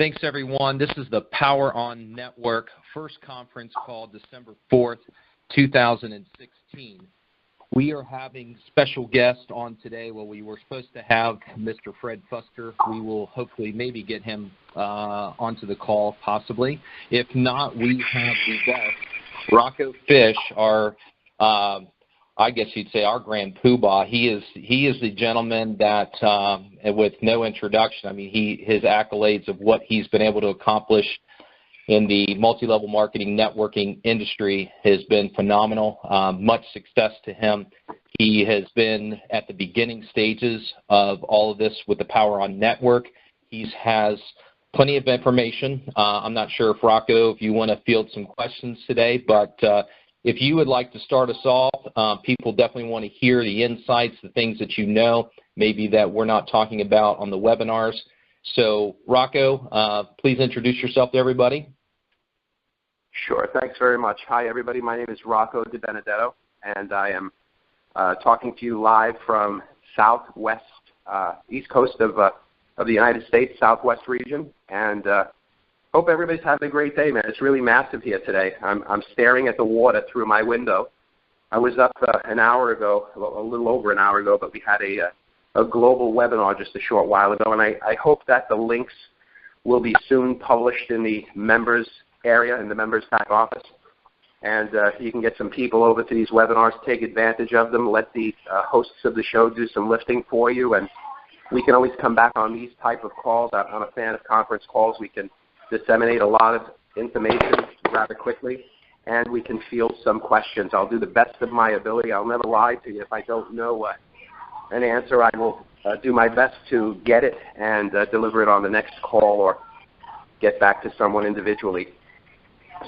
Thanks, everyone. This is the Power On Network first conference call, December 4th, 2016. We are having special guests on today. Well, we were supposed to have Mr. Fred Fuster. We will hopefully maybe get him onto the call, possibly. If not, we have the guest, Rocco Fish, our I guess you'd say our grand poobah. He is the gentleman that, with no introduction, I mean, his accolades of what he's been able to accomplish in the multi-level marketing networking industry has been phenomenal. Much success to him. He has been at the beginning stages of all of this with the Power On Network. He has plenty of information. I'm not sure if Rocco, if you want to field some questions today, but if you would like to start us off, people definitely want to hear the insights, the things that you know, maybe that we're not talking about on the webinars. So, Rocco, please introduce yourself to everybody. Sure. Thanks very much. Hi, everybody. My name is Rocco DiBenedetto, and I am talking to you live from southwest, east coast of the United States, southwest region, and hope everybody's having a great day, man. It's really massive here today. I'm staring at the water through my window. I was up an hour ago, a little over an hour ago, but we had a global webinar just a short while ago, and I hope that the links will be soon published in the members area, in the members back office. And you can get some people over to these webinars, take advantage of them, let the hosts of the show do some lifting for you, and we can always come back on these type of calls. I'm a fan of conference calls. We can disseminate a lot of information rather quickly, and we can field some questions. I'll do the best of my ability. I'll never lie to you. If I don't know an answer, I will do my best to get it and deliver it on the next call or get back to someone individually.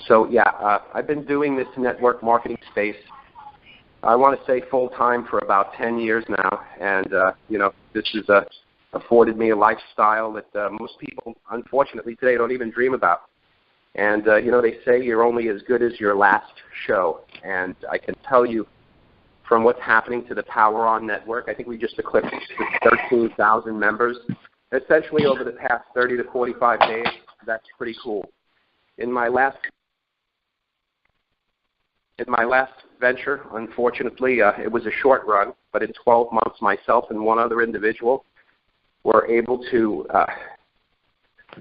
So, yeah, I've been doing this network marketing space, I want to say full-time for about 10 years now, and, this is afforded me a lifestyle that most people, unfortunately, today don't even dream about. And, they say you're only as good as your last show. And I can tell you from what's happening to the Power On Network, I think we just eclipsed 13,000 members, essentially over the past 30 to 45 days. That's pretty cool. In my last venture, unfortunately, it was a short run, but in 12 months, myself and one other individual were able to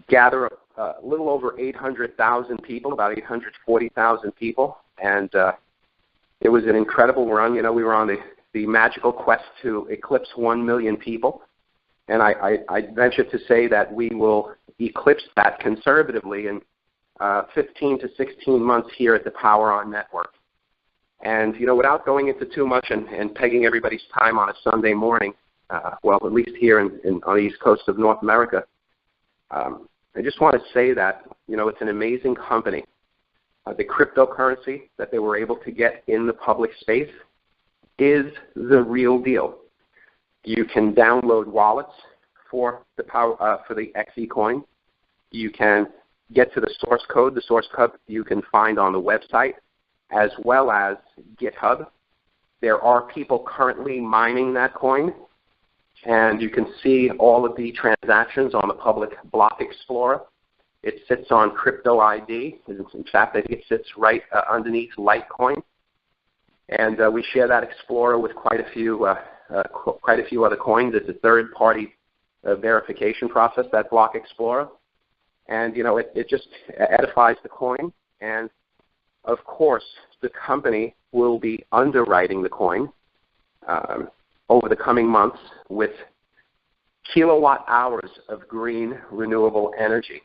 gather a little over 800,000 people, about 840,000 people, and it was an incredible run. We were on the magical quest to eclipse 1 million people, and I venture to say that we will eclipse that conservatively in 15 to 16 months here at the Power On Network. And, without going into too much and pegging everybody's time on a Sunday morning, well, at least here on the East Coast of North America, I just want to say that, it's an amazing company. The cryptocurrency that they were able to get in the public space is the real deal. You can download wallets for the XeCoin. You can get to the source code. The source code you can find on the website as well as GitHub. There are people currently mining that coin, and you can see all of the transactions on the public block explorer. It sits on crypto ID. In fact, I think it sits right underneath Litecoin. And we share that explorer with quite a few other coins. It's a third-party verification process, that block explorer. And, it just edifies the coin. And, of course, the company will be underwriting the coin over the coming months with kilowatt hours of green renewable energy.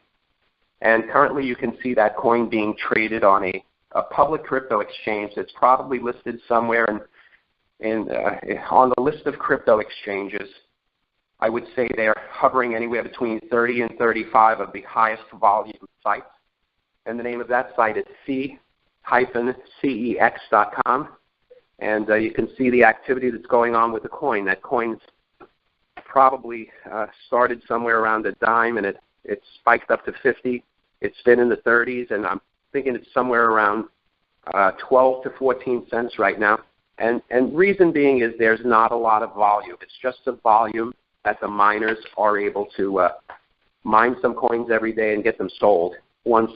And currently you can see that coin being traded on a public crypto exchange that's probably listed somewhere on the list of crypto exchanges. I would say they're hovering anywhere between 30 and 35 of the highest volume sites. And the name of that site is c-cex.com. And you can see the activity that's going on with the coin. That coin's probably started somewhere around a dime, and it spiked up to 50. It's been in the 30s, and I'm thinking it's somewhere around 12 to 14 cents right now. And reason being is there's not a lot of volume. It's just the volume that the miners are able to mine some coins every day and get them sold. Once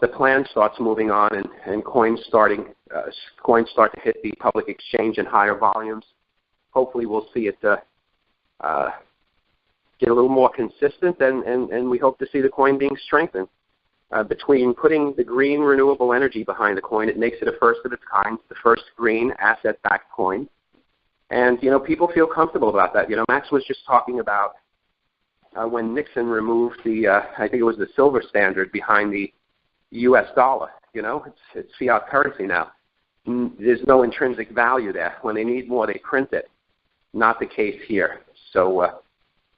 the plan starts moving on and coins start to hit the public exchange in higher volumes, hopefully we'll see it get a little more consistent, and we hope to see the coin being strengthened. Between putting the green renewable energy behind the coin, it makes it a first of its kind, the first green asset-backed coin. And, people feel comfortable about that. Max was just talking about when Nixon removed I think it was the silver standard behind the U.S. dollar. It's fiat currency now. There's no intrinsic value there. When they need more, they print it. Not the case here. So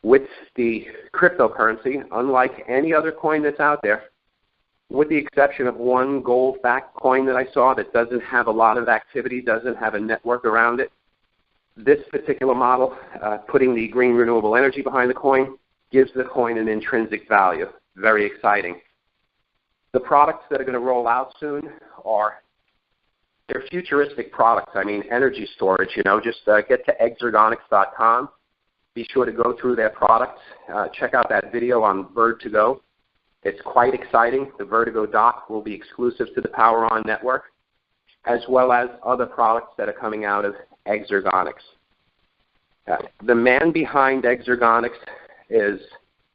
with the cryptocurrency, unlike any other coin that's out there, with the exception of one gold-backed coin that I saw that doesn't have a lot of activity, doesn't have a network around it, this particular model, putting the green renewable energy behind the coin, gives the coin an intrinsic value. Very exciting. The products that are going to roll out soon they're futuristic products. I mean, energy storage, just get to XeRgonics.com. Be sure to go through their products. Check out that video on Bird2Go. It's quite exciting. The Vertigo dock will be exclusive to the Power On network, as well as other products that are coming out of XeRgonics. The man behind XeRgonics is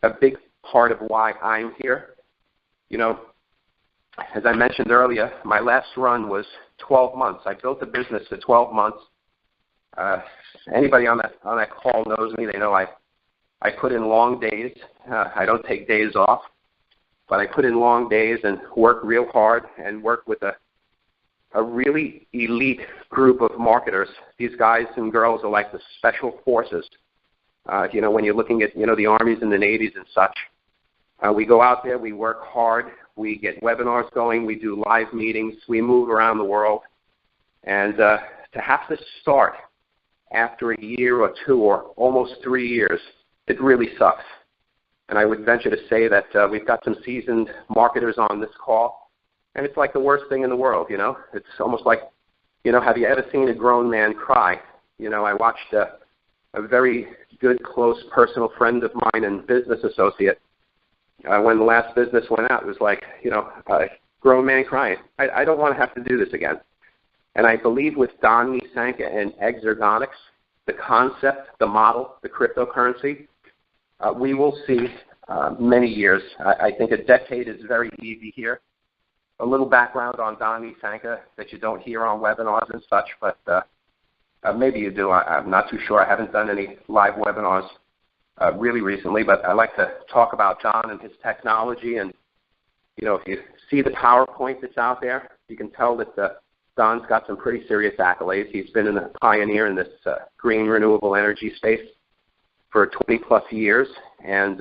a big part of why I'm here. As I mentioned earlier, my last run was 12 months. I built a business for 12 months. Anybody on that call knows me. They know I put in long days. I don't take days off, but I put in long days and work real hard and work with a really elite group of marketers. These guys and girls are like the special forces. When you're looking at, the armies and the navies and such, we go out there, we work hard, we get webinars going, we do live meetings, we move around the world. And to have to start after a year or two or almost 3 years, it really sucks. And I would venture to say that we've got some seasoned marketers on this call, and it's like the worst thing in the world, It's almost like, have you ever seen a grown man cry? I watched a very good, close, personal friend of mine and business associate. When the last business went out, it was like, a grown man crying. I don't want to have to do this again. And I believe with Don Nisanka and XeRgonics, the concept, the model, the cryptocurrency, we will see many years. I think a decade is very easy here. A little background on Don Nisanka that you don't hear on webinars and such, but maybe you do. I'm not too sure. I haven't done any live webinars really recently, but I like to talk about Don and his technology. And, if you see the PowerPoint that's out there, you can tell that Don's got some pretty serious accolades. He's been a pioneer in this green renewable energy space for 20-plus years. And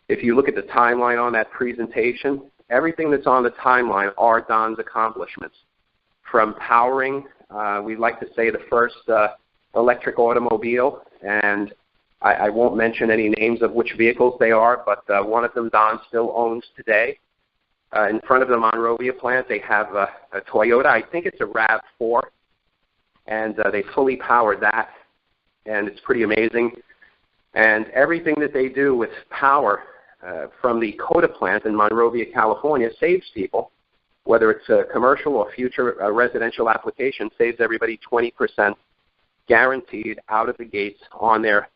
if you look at the timeline on that presentation, everything that's on the timeline are Don's accomplishments. From powering, we'd like to say, the first electric automobile, and I won't mention any names of which vehicles they are, but one of them Don still owns today. In front of the Monrovia plant, they have a Toyota. I think it's a RAV4, and they fully powered that, and it's pretty amazing. And everything that they do with power from the Coda plant in Monrovia, California, saves people, whether it's a commercial or future residential application, saves everybody 20% guaranteed out of the gates on their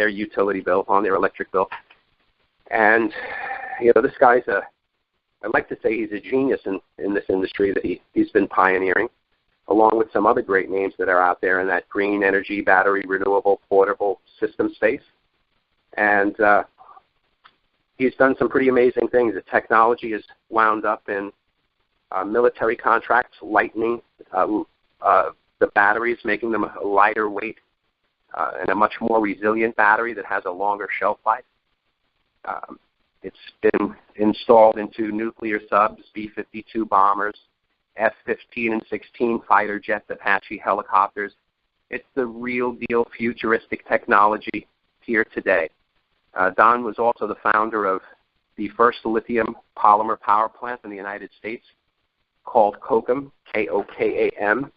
utility bill, on their electric bill. And, this guy's I'd like to say he's a genius in this industry that he's been pioneering, along with some other great names that are out there in that green energy, battery, renewable, portable system space. And he's done some pretty amazing things. The technology is wound up in military contracts, lightening the batteries, making them a lighter weight and a much more resilient battery that has a longer shelf life. It's been installed into nuclear subs, B-52 bombers, F-15 and 16 fighter jets, Apache helicopters. It's the real deal futuristic technology here today. Don was also the founder of the first lithium polymer power plant in the United States called Kokam, K-O-K-A-M.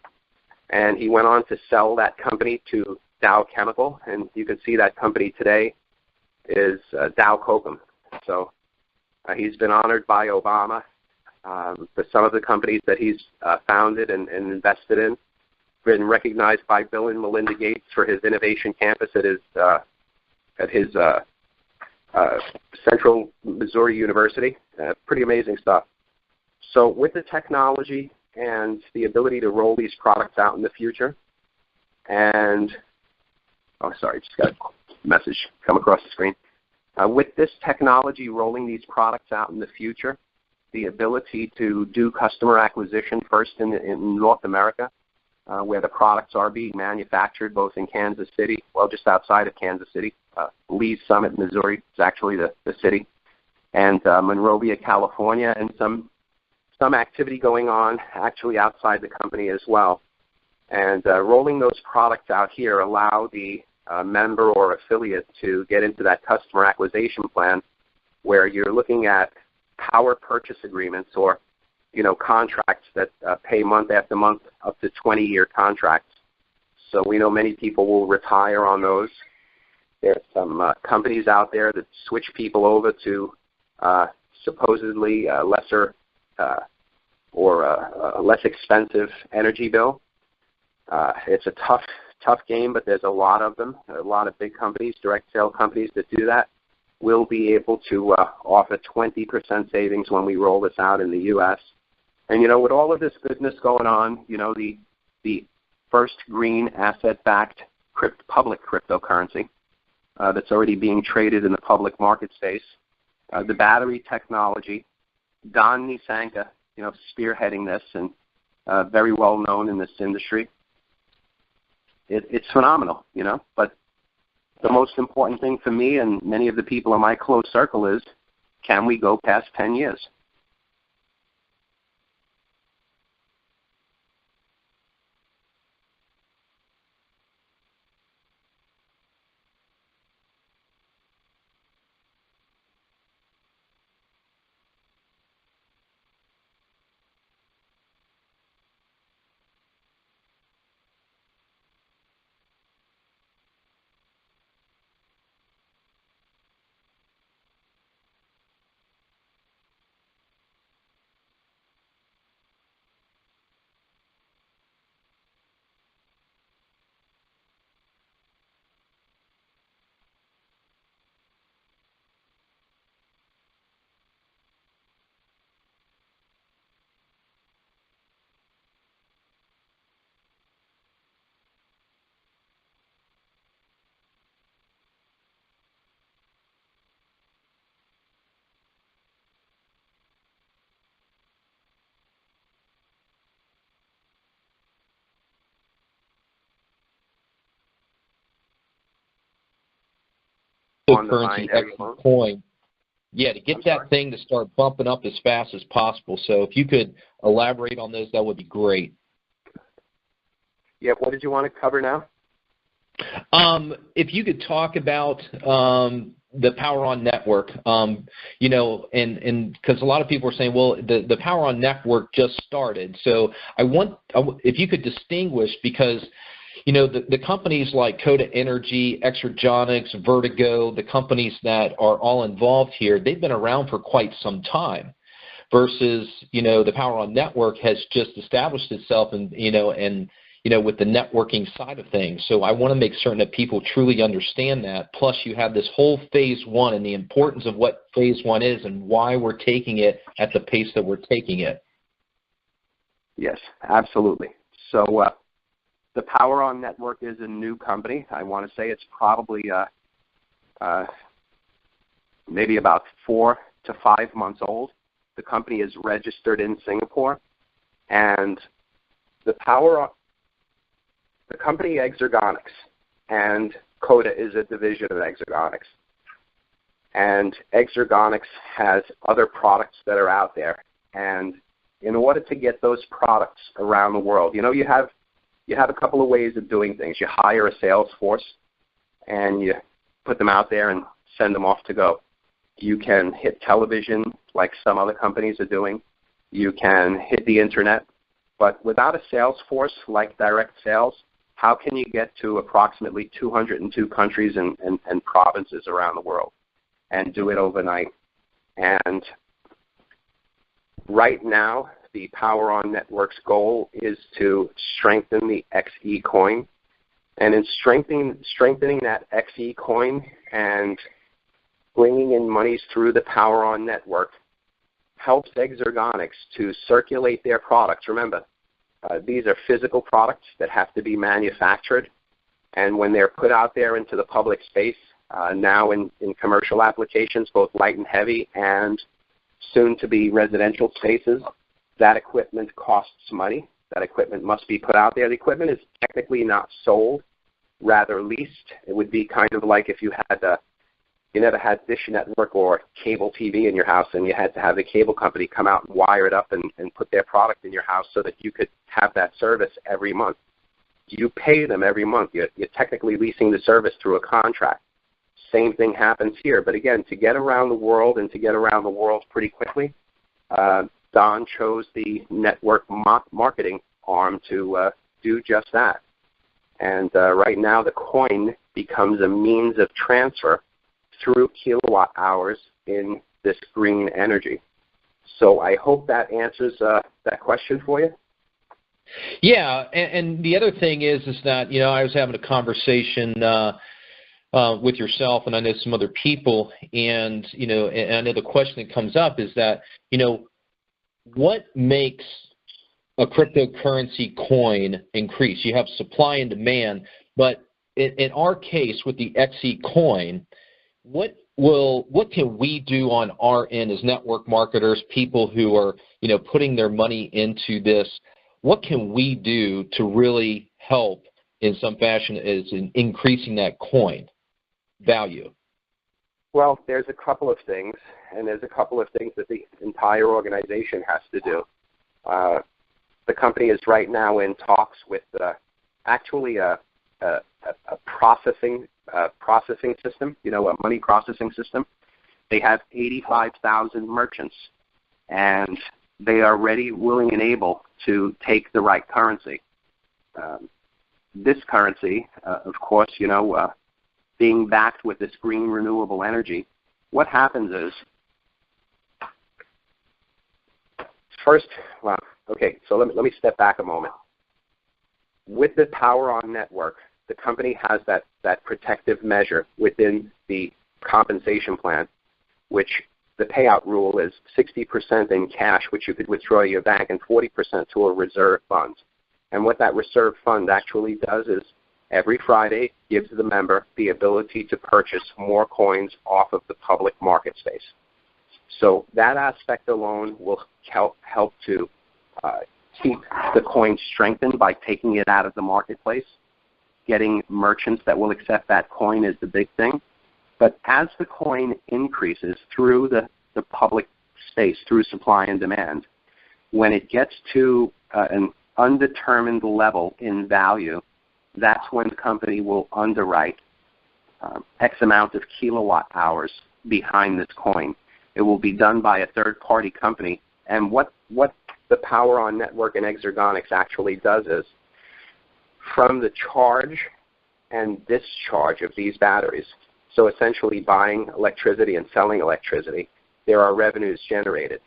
And he went on to sell that company to Dow Chemical, and you can see that company today is Dow Kokum. So he's been honored by Obama for some of the companies that he's founded and invested in. Been recognized by Bill and Melinda Gates for his innovation campus at his Central Missouri University. Pretty amazing stuff. So with the technology and the ability to roll these products out in the future, and just got a message come across the screen. With this technology rolling these products out in the future, the ability to do customer acquisition first in North America, where the products are being manufactured, both in Kansas City, well, just outside of Kansas City. Lee's Summit, Missouri is actually the city, and Monrovia, California, and some activity going on actually outside the company as well. And rolling those products out here allow the member or affiliate to get into that customer acquisition plan where you're looking at power purchase agreements or contracts that pay month after month, up to 20-year contracts. So we know many people will retire on those. There's some companies out there that switch people over to supposedly lesser or less expensive energy bill. It's a tough game, but there's a lot of them. A lot of big companies, direct sale companies that do that. We'll be able to offer 20% savings when we roll this out in the U.S. And, with all of this business going on, the first green asset-backed public cryptocurrency that's already being traded in the public market space, the battery technology, Don Nisanka, spearheading this and very well known in this industry. It's phenomenal, but the most important thing for me and many of the people in my close circle is, can we go past 10 years? Cryptocurrency XeCoin. Yeah, to get that thing to start bumping up as fast as possible. So if you could elaborate on those, that would be great. Yeah, what did you want to cover now? If you could talk about the Power On network, and because a lot of people are saying, well, the Power On network just started. So if you could distinguish, because the companies like Coda Energy, Exergonics, Vertigo, the companies that are all involved here, they've been around for quite some time, versus the Power On network has just established itself and with the networking side of things. So I want to make certain that people truly understand that. Plus, you have this whole phase one and the importance of what phase one is and why we're taking it at the pace that we're taking it. Yes, absolutely. So the Power On network is a new company. I want to say it's probably maybe about 4 to 5 months old. The company is registered in Singapore, and the company Exergonics, and Coda is a division of Exergonics. And Exergonics has other products that are out there. And in order to get those products around the world, you have a couple of ways of doing things. You hire a sales force, and you put them out there and send them off to go. You can hit television like some other companies are doing. You can hit the internet. But without a sales force like direct sales, how can you get to approximately 202 countries and provinces around the world? and do it overnight. And right now, the Power On Network's goal is to strengthen the XeCoin. And in strengthening that XeCoin and bringing in monies through the Power On Network helps Exergonics to circulate their products. Remember, these are physical products that have to be manufactured. And when they're put out there into the public space, now in commercial applications, both light and heavy, and soon to be residential spaces, that equipment costs money. That equipment must be put out there. The equipment is technically not sold, rather leased. It would be kind of like if you never had Dish Network or cable TV in your house, and you had to have the cable company come out and wire it up and put their product in your house so that you could have that service every month. You pay them every month. You're technically leasing the service through a contract. Same thing happens here. But again, to get around the world and to get around the world pretty quickly, Don chose the network marketing arm to do just that. And right now the coin becomes a means of transfer through kilowatt hours in this green energy. So I hope that answers that question for you. Yeah, and the other thing is that, I was having a conversation with yourself, and I know some other people, and, and I know the question that comes up is that, what makes a cryptocurrency coin increase? You have supply and demand, but in our case with the XeCoin, what can we do on our end as network marketers, people who are, putting their money into this? What can we do to really help in some fashion as in increasing that coin value? Well, there's a couple of things, and there's a couple of things that the entire organization has to do. The company is right now in talks with actually a processing system, a money processing system. They have 85,000 merchants, and they are ready, willing, and able to take the right currency. This currency, of course, being backed with this green renewable energy, what happens is, first, so let me step back a moment. With the Power On Network, the company has that protective measure within the compensation plan, which the payout rule is 60% in cash, which you could withdraw to your bank, and 40% to a reserve fund. And what that reserve fund actually does is every Friday gives the member the ability to purchase more coins off of the public market space. So that aspect alone will help to keep the coin strengthened by taking it out of the marketplace. Getting merchants that will accept that coin is the big thing. But as the coin increases through the public space, through supply and demand, when it gets to an undetermined level in value, that's when the company will underwrite X amount of kilowatt hours behind this coin. It will be done by a third-party company. And what the Power On Network and Exergonics actually does is, from the charge and discharge of these batteries, so essentially buying electricity and selling electricity, there are revenues generated.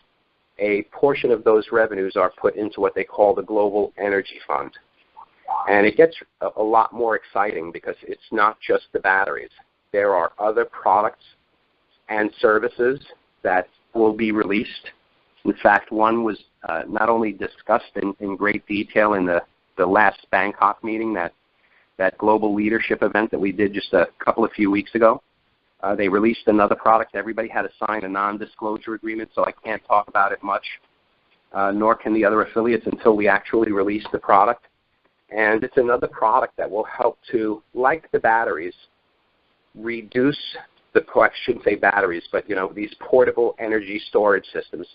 A portion of those revenues are put into what they call the Global Energy Fund. And it gets a lot more exciting because it's not just the batteries. There are other products and services that will be released. In fact, one was not only discussed in great detail in the last Bangkok meeting, that global leadership event that we did just a few weeks ago. They released another product. Everybody had to sign a non-disclosure agreement, so I can't talk about it much, nor can the other affiliates until we actually release the product. And it's another product that will help to, like the batteries, reduce I shouldn't say batteries, but these portable energy storage systems.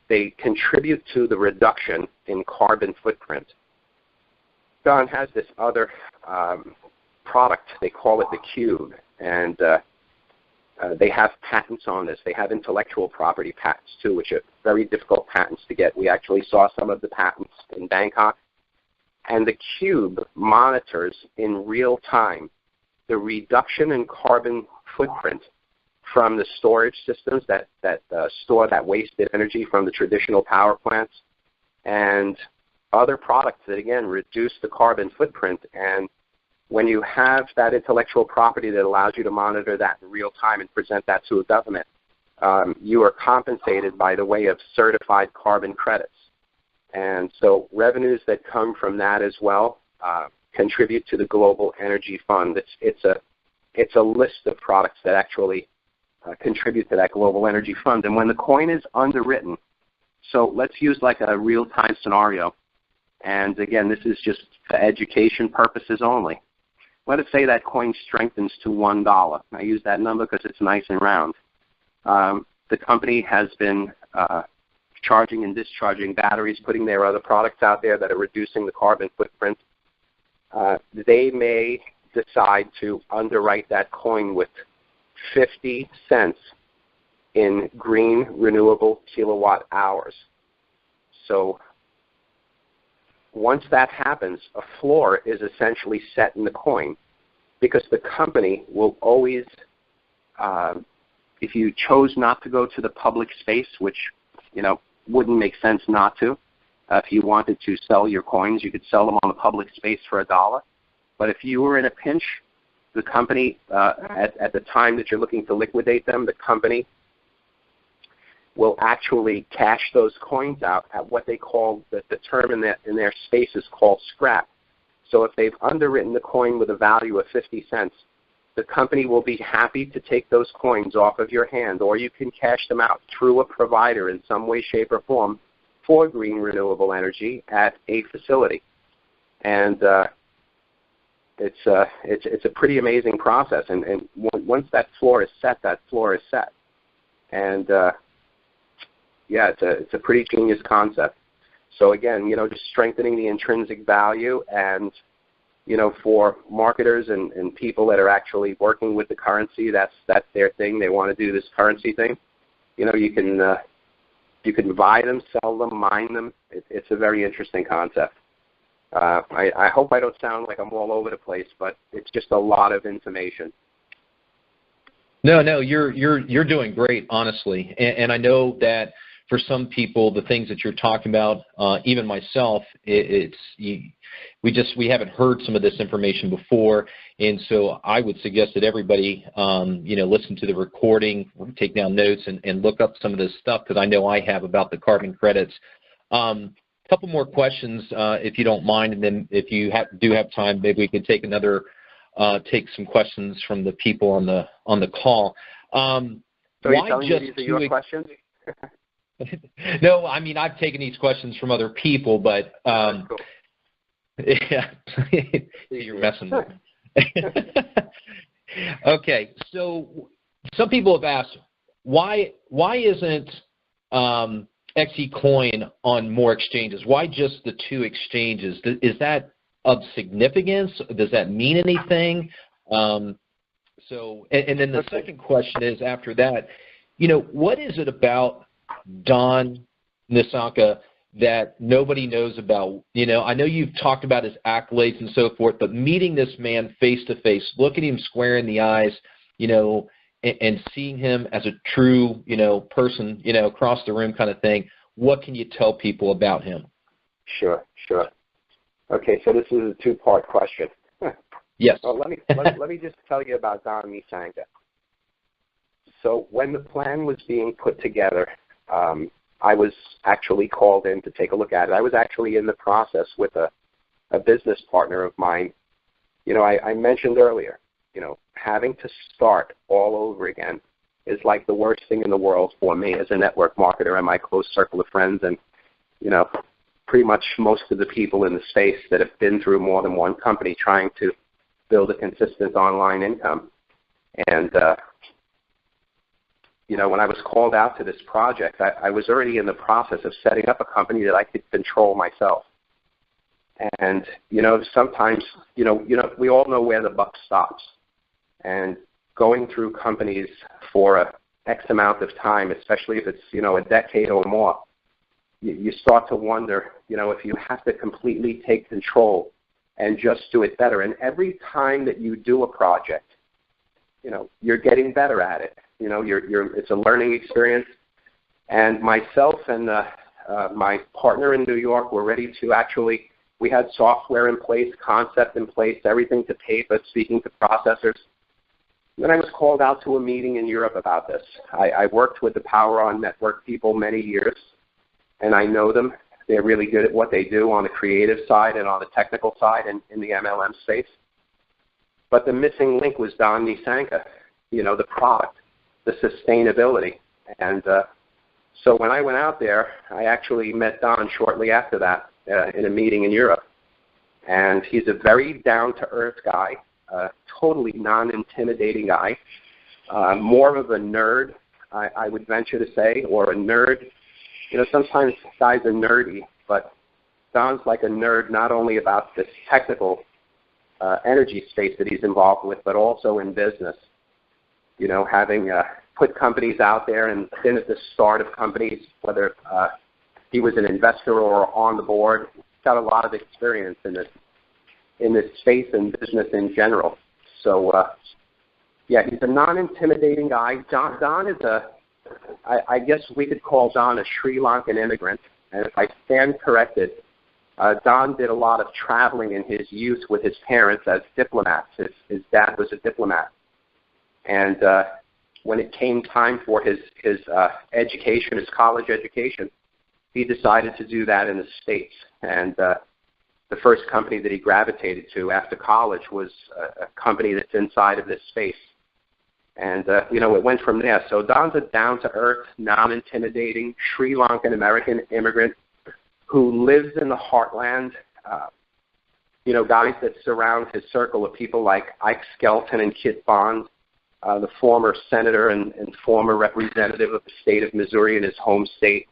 They contribute to the reduction in carbon footprint. Don has this other product. They call it the Cube, and they have patents on this. They have intellectual property patents too, which are very difficult patents to get. We actually saw some of the patents in Bangkok. And the Cube monitors in real time the reduction in carbon footprint from the storage systems that store that wasted energy from the traditional power plants, and other products that, again, reduce the carbon footprint. And when you have that intellectual property that allows you to monitor that in real time and present that to a government, you are compensated by the way of certified carbon credits. And so revenues that come from that as well contribute to the Global Energy Fund. It's a list of products that actually contribute to that Global Energy Fund. And when the coin is underwritten, so let's use like a real-time scenario. And again, this is just for education purposes only. Let us say that coin strengthens to $1. I use that number because it's nice and round. The company has been charging and discharging batteries, putting their other products out there that are reducing the carbon footprint. They may decide to underwrite that coin with 50 cents in green renewable kilowatt hours. So once that happens, a floor is essentially set in the coin, because the company will always, if you chose not to go to the public space, which wouldn't make sense not to, if you wanted to sell your coins, you could sell them on the public space for $1. But if you were in a pinch, the company, at the time that you're looking to liquidate them, the company will actually cash those coins out at what they call, the term in their space is called scrap. So if they've underwritten the coin with a value of 50 cents, the company will be happy to take those coins off of your hand, or you can cash them out through a provider in some way, shape, or form for green renewable energy at a facility. And it's a pretty amazing process. And once that floor is set, that floor is set. And yeah, it's a pretty genius concept. So again, just strengthening the intrinsic value, and for marketers and people that are actually working with the currency, that's their thing. They want to do this currency thing. You can buy them, sell them, mine them. It's a very interesting concept. I hope I don't sound like I'm all over the place, but it's just a lot of information. No, you're doing great, honestly, and I know that for some people, the things that you're talking about, even myself, we haven't heard some of this information before, and so I would suggest that everybody, listen to the recording, take down notes, and look up some of this stuff, because I know I have about the carbon credits. A couple more questions, if you don't mind, and then if you do have time, maybe we could take some questions from the people on the call. So you're telling me these are your questions? No, I mean, I've taken these questions from other people, but cool. Yeah, you're messing with me. Okay, so some people have asked, why isn't XeCoin on more exchanges? Why just the 2 exchanges? Is that of significance? Does that mean anything? And then the second question is, after that, what is it about Don Nisaka that nobody knows about? I know you've talked about his accolades and so forth, but meeting this man face to face, looking him square in the eyes, and seeing him as a true, person, across the room kind of thing, what can you tell people about him? Sure. Okay, so this is a 2-part question. Yes. Well, let me just tell you about Don Nisaka. So when the plan was being put together, I was actually called in to take a look at it. I was actually in the process with a business partner of mine. I mentioned earlier, having to start all over again is like the worst thing in the world for me as a network marketer and my close circle of friends, and, pretty much most of the people in the space that have been through more than one company trying to build a consistent online income. And, when I was called out to this project, I was already in the process of setting up a company that I could control myself. And, sometimes, we all know where the buck stops. And going through companies for X amount of time, especially if it's, a decade or more, you start to wonder, if you have to completely take control and just do it better. And every time that you do a project, you're getting better at it. It's a learning experience. And myself and my partner in New York were ready to actually, we had software in place, concept in place, everything to paper, speaking to processors. Then I was called out to a meeting in Europe about this. I worked with the Power On Network people many years, and I know them. They're really good at what they do on the creative side and on the technical side in the MLM space. But the missing link was Don Nisanka, the product, the sustainability. And so when I went out there, I actually met Don shortly after that in a meeting in Europe. And he's a very down-to-earth guy, totally non-intimidating guy, more of a nerd, I would venture to say, or a nerd. Sometimes guys are nerdy, but Don's like a nerd not only about this technical energy space that he's involved with, but also in business. Having put companies out there and been at the start of companies, whether he was an investor or on the board, he's got a lot of experience in this space and business in general. So, he's a non-intimidating guy. Don is I guess we could call Don a Sri Lankan immigrant. And if I stand corrected, Don did a lot of traveling in his youth with his parents as diplomats. His dad was a diplomat. And when it came time for his education, his college education, he decided to do that in the States. And the first company that he gravitated to after college was a company that's inside of this space. And, it went from there. So Don's a down-to-earth, non-intimidating Sri Lankan American immigrant who lives in the heartland. Guys that surround his circle of people like Ike Skelton and Kit Bond, the former senator and former representative of the state of Missouri in his home state.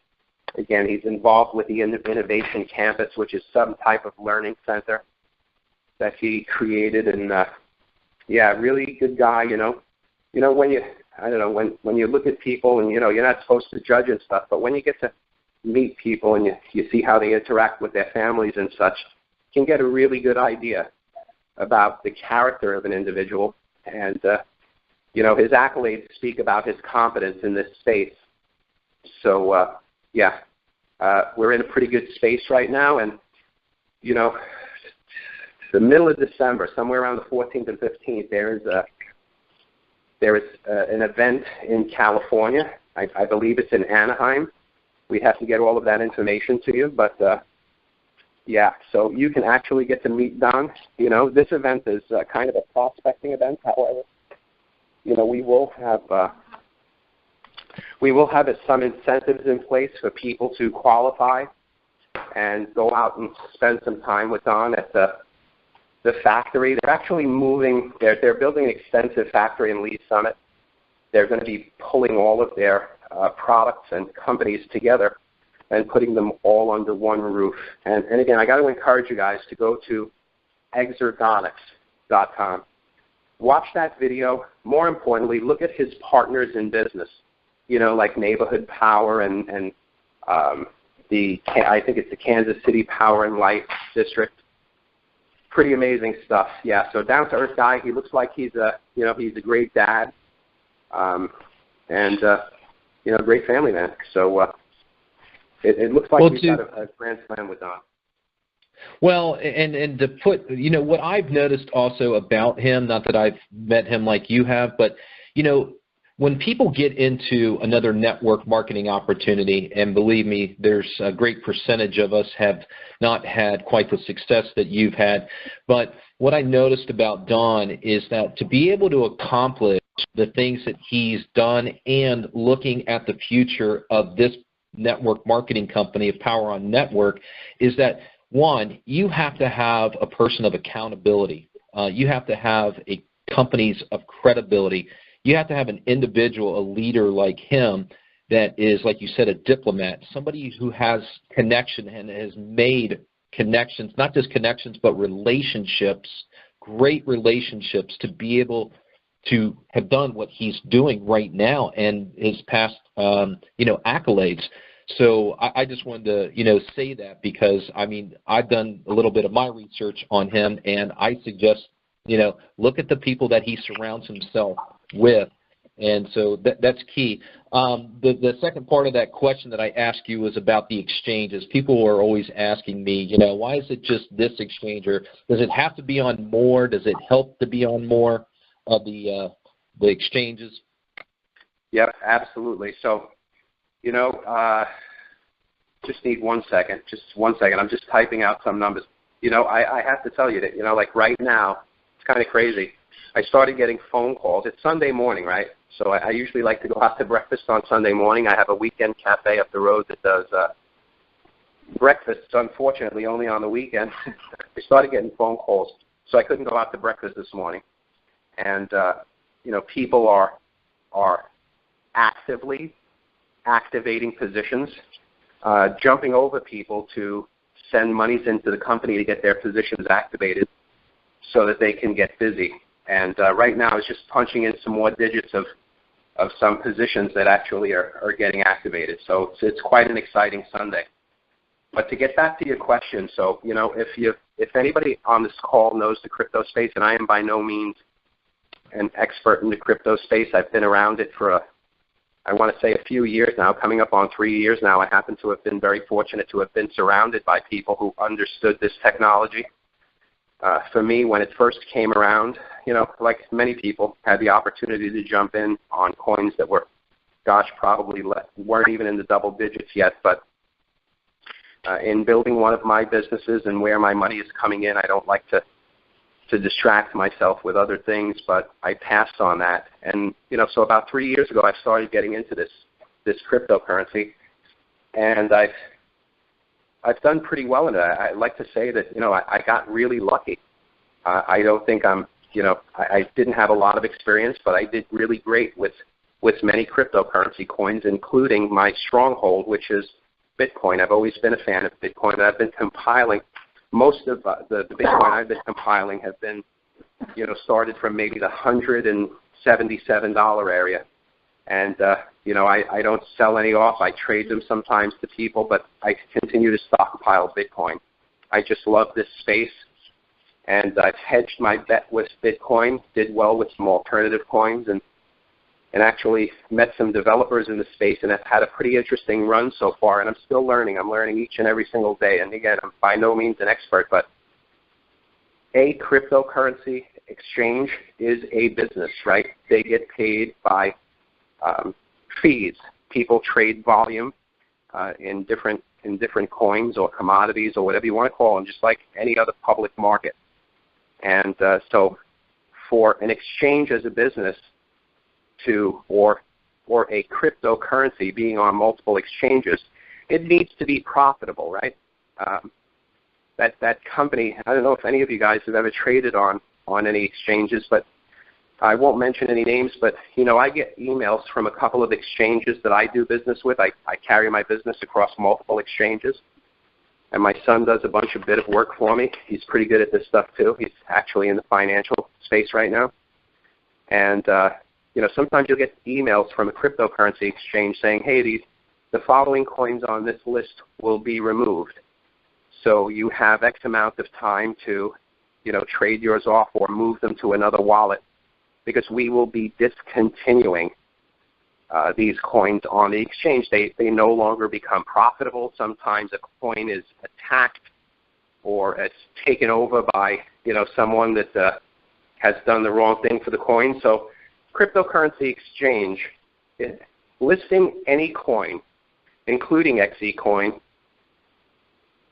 Again, he's involved with the Innovation Campus, which is some type of learning center that he created. And, really good guy, when you look at people and, you're not supposed to judge and stuff, but when you get to meet people and you see how they interact with their families and such, you can get a really good idea about the character of an individual. And, his accolades speak about his competence in this space. So, we're in a pretty good space right now. And, the middle of December, somewhere around the 14th and 15th, there is an event in California. I believe it's in Anaheim. We have to get all of that information to you. But, so you can actually get to meet Don. This event is kind of a prospecting event. However, we will have some incentives in place for people to qualify and go out and spend some time with Don at the factory. They're actually moving. They're building an extensive factory in Lee Summit. They're going to be pulling all of their products and companies together and putting them all under one roof. And again, I got to encourage you guys to go to exergonics.com. Watch that video. More importantly, look at his partners in business, like Neighborhood Power and I think it's the Kansas City Power and Light District. Pretty amazing stuff. Yeah, so down-to-earth guy. He looks like he's a great dad, and great family man. So it looks like he's got a grand slam with Don. Well, and to put, what I've noticed also about him, not that I've met him like you have, but, when people get into another network marketing opportunity, and believe me, there's a great percentage of us have not had quite the success that you've had, but what I noticed about Don is that to be able to accomplish the things that he's done and looking at the future of this network marketing company, of Power On Network, is that, one, you have to have a person of accountability. You have to have a companies of credibility. You have to have an individual, a leader like him that is, like you said, a diplomat, somebody who has connection and has made connections, not just connections, but relationships, great relationships to be able to have done what he's doing right now and his past, accolades. So I just wanted to, say that because, I've done a little bit of my research on him, and I suggest, look at the people that he surrounds himself with. And so that's key. The second part of that question that I asked you was about the exchanges. People are always asking me, why is it just this exchange, or does it have to be on more? Does it help to be on more of the exchanges? Yep, absolutely. So, just need 1 second. Just 1 second. I'm just typing out some numbers. I have to tell you that, like right now, it's kind of crazy. I started getting phone calls. It's Sunday morning, right? So I usually like to go out to breakfast on Sunday morning. I have a weekend cafe up the road that does breakfasts, unfortunately, only on the weekend. I started getting phone calls, so I couldn't go out to breakfast this morning. And, people are actively activating positions, jumping over people to send monies into the company to get their positions activated so that they can get busy. And right now it's just punching in some more digits of some positions that actually are getting activated. So it's quite an exciting Sunday. But to get back to your question, so, if anybody on this call knows the crypto space, and I am by no means an expert in the crypto space, I've been around it for I want to say a few years now, coming up on 3 years now. I happen to have been very fortunate to have been surrounded by people who understood this technology. For me, when it first came around, like many people, had the opportunity to jump in on coins that were, probably weren't even in the double digits yet. But in building one of my businesses and where my money is coming in, I don't like to distract myself with other things, but I passed on that. And, so about 3 years ago, I started getting into this cryptocurrency, and I've done pretty well in it. I like to say that, I got really lucky. I don't think I didn't have a lot of experience, but I did really great with many cryptocurrency coins, including my stronghold, which is Bitcoin. I've always been a fan of Bitcoin, and I've been compiling. Most of the Bitcoin I've been compiling have been, started from maybe the $177 area. And, I don't sell any off. I trade them sometimes to people, but I continue to stockpile Bitcoin. I just love this space, and I've hedged my bet with Bitcoin, did well with some alternative coins, and actually met some developers in the space, and have had a pretty interesting run so far, and I'm still learning. I'm learning each and every single day. And again, I'm by no means an expert, but a cryptocurrency exchange is a business, right? They get paid by fees. People trade volume in different coins or commodities or whatever you want to call them, just like any other public market. And so for an exchange as a business or a cryptocurrency being on multiple exchanges, it needs to be profitable, right? That company, I don't know if any of you guys have ever traded on any exchanges, but I won't mention any names, but, I get emails from a couple of exchanges that I do business with. I carry my business across multiple exchanges, and my son does a bit of work for me. He's pretty good at this stuff, too. He's actually in the financial space right now. And, sometimes you'll get emails from a cryptocurrency exchange saying, hey, the following coins on this list will be removed. So you have X amount of time to, trade yours off or move them to another wallet, because we will be discontinuing these coins on the exchange. They no longer become profitable. Sometimes a coin is attacked or it's taken over by, someone that has done the wrong thing for the coin. So cryptocurrency exchange, listing any coin, including XeCoin,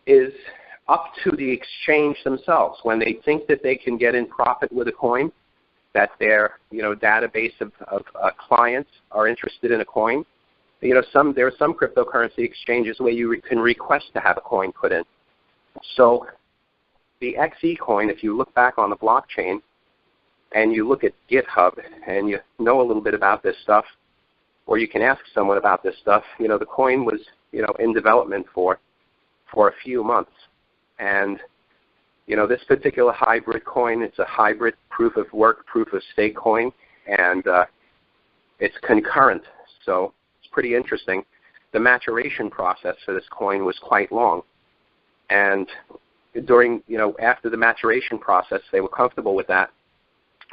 is up to the exchange themselves. When they think that they can get in profit with a coin, that their database of clients are interested in a coin, there are some cryptocurrency exchanges where you can request to have a coin put in. So the XeCoin, if you look back on the blockchain and you look at GitHub and you know a little bit about this stuff, or you can ask someone about this stuff, the coin was in development for a few months. And this particular hybrid coin, it's a hybrid proof of work, proof of stake coin, and it's concurrent. So it's pretty interesting. The maturation process for this coin was quite long. And during, after the maturation process, they were comfortable with that.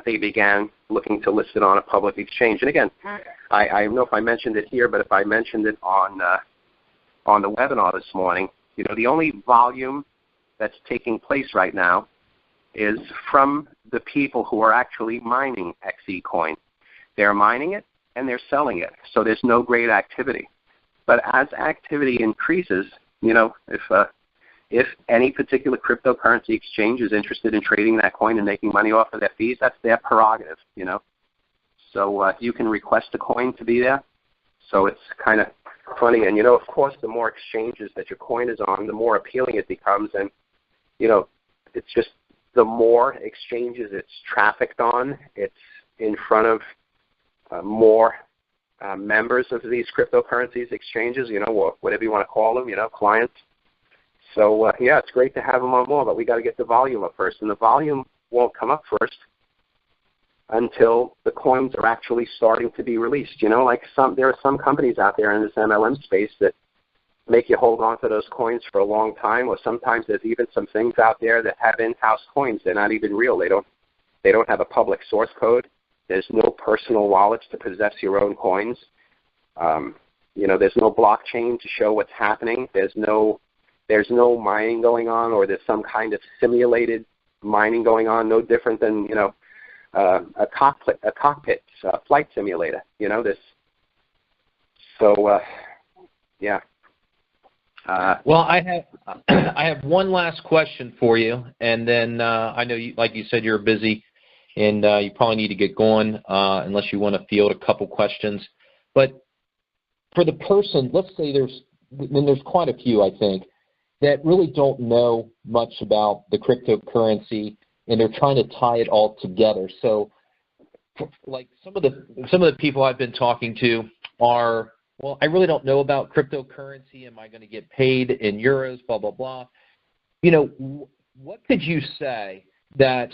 they began looking to list it on a public exchange. And again, I don't know if I mentioned it here, but if I mentioned it on the webinar this morning, the only volume that's taking place right now is from the people who are actually mining XeCoin. They're mining it and they're selling it, so there's no great activity. But as activity increases, if any particular cryptocurrency exchange is interested in trading that coin and making money off of their fees, that's their prerogative, So you can request a coin to be there. So it's kind of funny. And, of course, the more exchanges that your coin is on, the more appealing it becomes. And, it's just the more exchanges it's trafficked on, it's in front of more members of these cryptocurrencies exchanges, or whatever you want to call them, clients. So, it's great to have them on more, but we got to get the volume up first. And the volume won't come up first until the coins are actually starting to be released. There are some companies out there in this MLM space that make you hold on to those coins for a long time, or sometimes there's even some things out there that have in-house coins. They're not even real. They don't have a public source code. There's no personal wallets to possess your own coins. There's no blockchain to show what's happening. There's no mining going on, or there's some kind of simulated mining going on, no different than, a cockpit flight simulator, Well, I have one last question for you, and then I know, like you said, you're busy, and you probably need to get going unless you want to field a couple questions. But for the person, let's say there's quite a few, I think, that really don't know much about the cryptocurrency, and they're trying to tie it all together. So, like some of the people I've been talking to are, well, I really don't know about cryptocurrency. Am I going to get paid in euros? Blah blah blah. What could you say that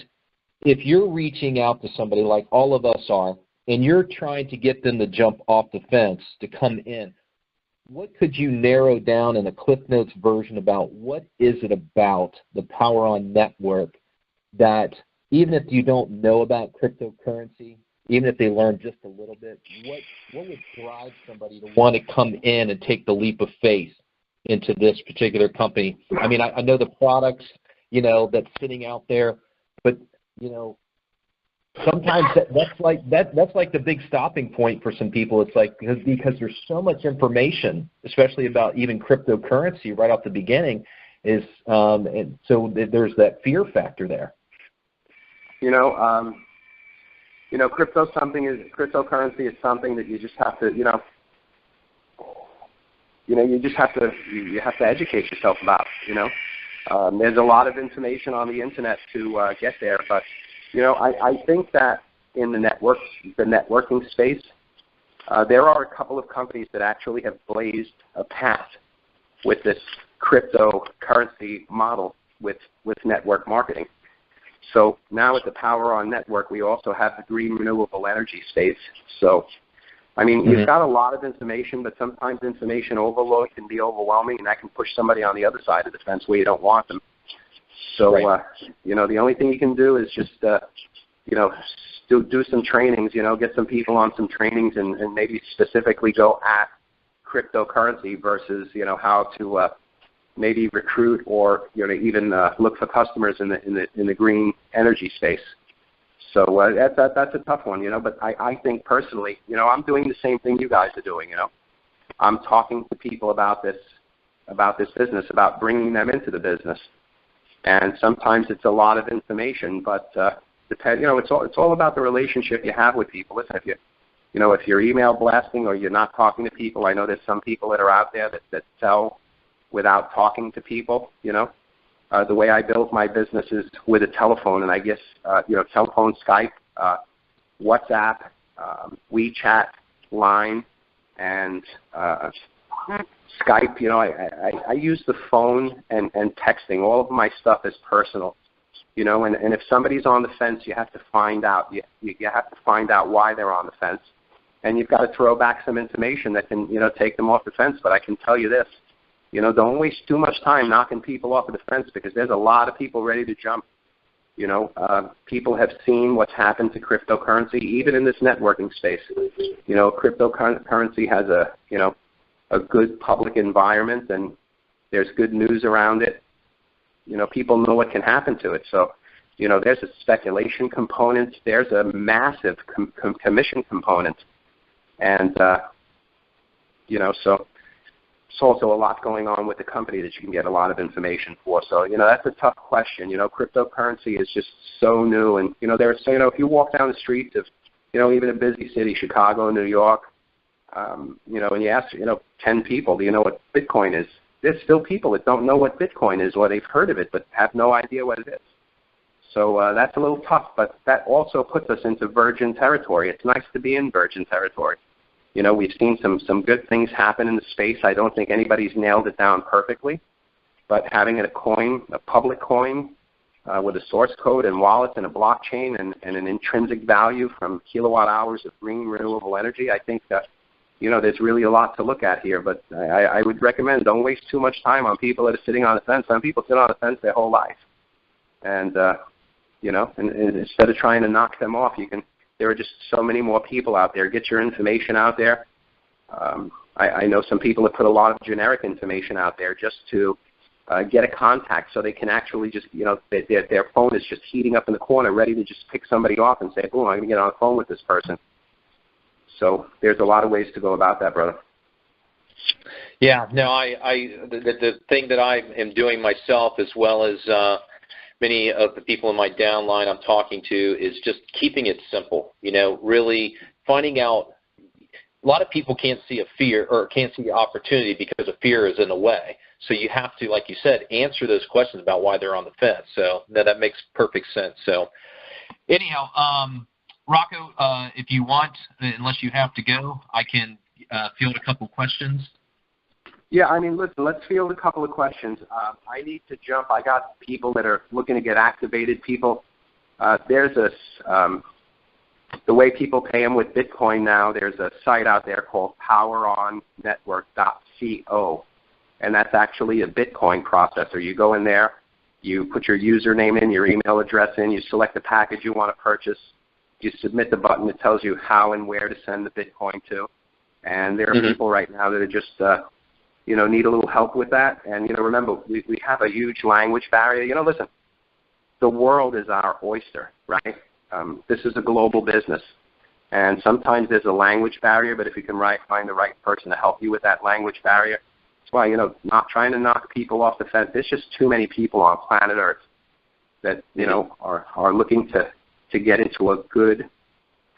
if you're reaching out to somebody like all of us are, and you're trying to get them to jump off the fence to come in? What could you narrow down in a Cliff Notes version about what is it about the Power On Network that even if you don't know about cryptocurrency, even if they learn just a little bit, what would drive somebody to want to come in and take the leap of faith into this particular company? I mean, I know the products, that's sitting out there, but, sometimes that's like the big stopping point for some people. It's like because there's so much information, especially about even cryptocurrency right off the beginning, and so there's that fear factor there. Cryptocurrency is something that you just have to, you have to educate yourself about. There's a lot of information on the internet to get there, but I think that in the networking space, there are a couple of companies that actually have blazed a path with this cryptocurrency model with network marketing. So now at the Power On Network, we also have the green renewable energy space. So, you've got a lot of information, but sometimes information overload can be overwhelming, and that can push somebody on the other side of the fence where you don't want them. So, right. The only thing you can do is just, do some trainings, get some people on some trainings and maybe specifically go at cryptocurrency versus, how to maybe recruit or, even look for customers in the green energy space. So that's a tough one, but I think personally, I'm doing the same thing you guys are doing, I'm talking to people about this business, about bringing them into the business. And sometimes it's a lot of information, but it's all about the relationship you have with people. Listen, if you're email blasting or you're not talking to people, I know there's some people that are out there that sell without talking to people. The way I build my business is with a telephone, and I guess telephone, Skype, WhatsApp, WeChat, Line, and Skype. I use the phone and texting. All of my stuff is personal. And if somebody's on the fence, you have to find out. You have to find out why they're on the fence, and you've got to throw back some information that can take them off the fence. But I can tell you this. Don't waste too much time knocking people off of the fence, because there's a lot of people ready to jump. People have seen what's happened to cryptocurrency, even in this networking space. Cryptocurrency has a good public environment, and there's good news around it. People know what can happen to it. So, there's a speculation component. There's a massive commission component. And, so it's also a lot going on with the company that you can get a lot of information for. So, that's a tough question. Cryptocurrency is just so new. And, if you walk down the streets of, even a busy city, Chicago, New York, and you ask, 10 people, do you know what Bitcoin is? There's still people that don't know what Bitcoin is, or they've heard of it but have no idea what it is. So that's a little tough, but that also puts us into virgin territory. It's nice to be in virgin territory. We've seen some good things happen in the space. I don't think anybody's nailed it down perfectly, but having a public coin with a source code and wallets and a blockchain and an intrinsic value from kilowatt hours of green renewable energy, I think that, there's really a lot to look at here. But I would recommend don't waste too much time on people that are sitting on the fence. Some people sit on the fence their whole life. And, and instead of trying to knock them off, there are just so many more people out there. Get your information out there. I know some people have put a lot of generic information out there just to get a contact so they can actually just, their phone is just heating up in the corner, ready to just pick somebody off and say, boom, I'm going to get on the phone with this person. So there's a lot of ways to go about that, brother. Yeah, no, the thing that I am doing myself, as well as many of the people in my downline I'm talking to, is just keeping it simple. Really finding out. A lot of people can't see a fear or can't see the opportunity because a fear is in the way. So you have to, like you said, answer those questions about why they're on the fence. So that makes perfect sense. So anyhow, Rocco, if you want, unless you have to go, I can field a couple questions. Yeah, listen, let's field a couple of questions. I need to jump. I got people that are looking to get activated. There's the way people pay them with Bitcoin now, there's a site out there called poweronnetwork.co, and that's actually a Bitcoin processor. You go in there, you put your username in, your email address in, you select the package you want to purchase, you submit the button that tells you how and where to send the Bitcoin to, and there are people right now that are just need a little help with that. And, remember, we have a huge language barrier. Listen, the world is our oyster, right? This is a global business. And sometimes there's a language barrier, but if you can find the right person to help you with that language barrier, that's why, not trying to knock people off the fence. There's just too many people on planet Earth that, are looking to get into a good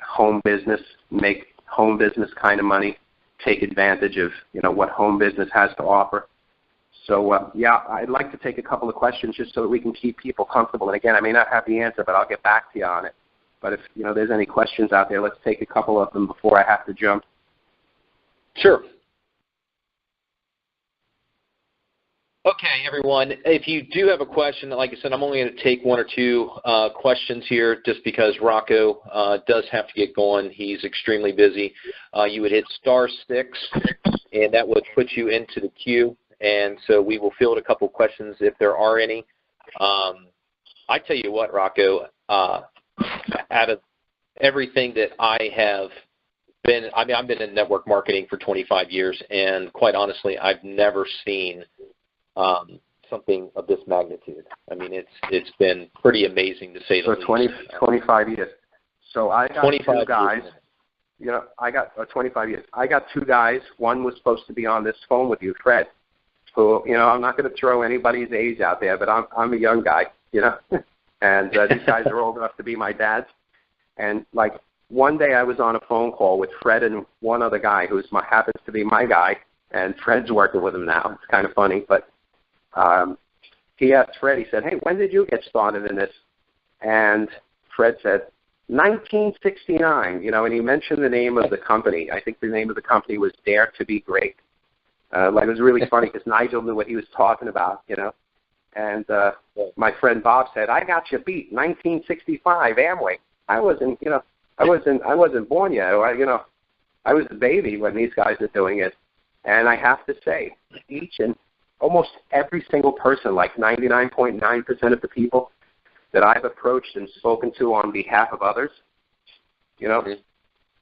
home business, make home business kind of money, take advantage of, what home business has to offer. So, I'd like to take a couple of questions just so that we can keep people comfortable. And again, I may not have the answer, but I'll get back to you on it. But if, there's any questions out there, let's take a couple of them before I have to jump. Sure. Okay, everyone, if you do have a question, like I said, I'm only going to take one or two questions here just because Rocco does have to get going. He's extremely busy. You would hit *6, and that would put you into the queue. And so we will field a couple questions if there are any. I tell you what, Rocco, out of everything that I have been, I've been in network marketing for 25 years, and quite honestly, I've never seen something of this magnitude. It's been pretty amazing to say the least. 25 years. So I got two guys. I got 25 years. I got two guys. One was supposed to be on this phone with you, Fred, who, I'm not going to throw anybody's age out there, but I'm a young guy, and these guys are old enough to be my dads. And one day I was on a phone call with Fred and one other guy who happens to be my guy, and Fred's working with him now. It's kind of funny, but he asked Fred, he said, hey, when did you get started in this? And Fred said, 1969, and he mentioned the name of the company. I think the name of the company was Dare to Be Great. It was really funny because Nigel knew what he was talking about, And my friend Bob said, I got you beat, 1965, Amway. I wasn't born yet. I was a baby when these guys are doing it. And I have to say, each and almost every single person, like 99.9% of the people, that I've approached and spoken to on behalf of others, you know,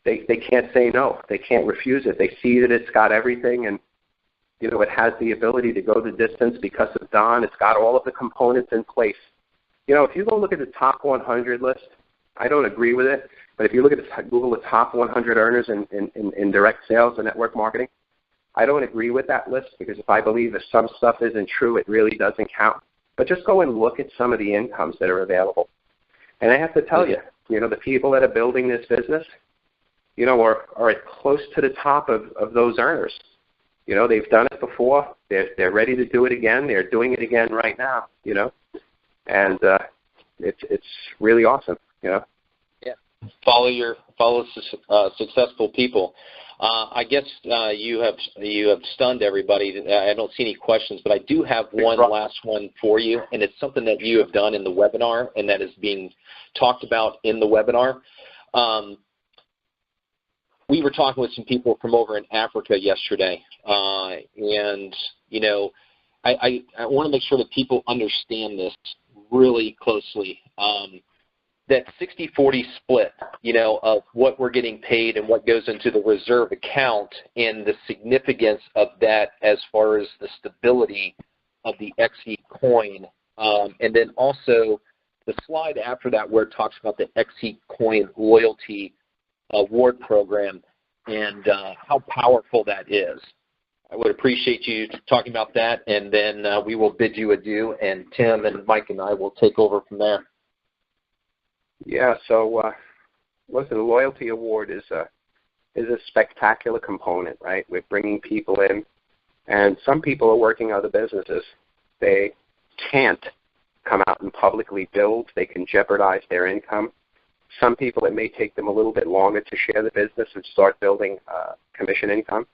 they can't say no. They can't refuse it. They see that it's got everything, and, you know, it has the ability to go the distance because of Don. It's got all of the components in place. You know, if you go look at the top 100 list, I don't agree with it, but if you look at Google the top 100 earners in direct sales and network marketing, I don't agree with that list, because if I believe if some stuff isn't true, it really doesn't count. But just go and look at some of the incomes that are available. And I have to tell you, you know, the people that are building this business, you know, are at close to the top of those earners. You know, they've done it before. They're ready to do it again. They're doing it again right now, you know. And it's really awesome, you know. Yeah. Follow successful people. I guess you have stunned everybody. I don't see any questions, but I do have one last one for you, and it's something that you have done in the webinar, and that is being talked about in the webinar. We were talking with some people from over in Africa yesterday, and, you know, I want to make sure that people understand this really closely. That 60-40 split, you know, of what we're getting paid and what goes into the reserve account, and the significance of that as far as the stability of the XeCoin. And then also the slide after that where it talks about the XeCoin loyalty award program and how powerful that is. I would appreciate you talking about that, and then we will bid you adieu, and Tim and Mike and I will take over from there. Yeah, so listen, the loyalty award is a spectacular component, right? We're bringing people in, and some people are working other businesses. They can't come out and publicly build. They can jeopardize their income. Some people, it may take them a little bit longer to share the business and start building commission income.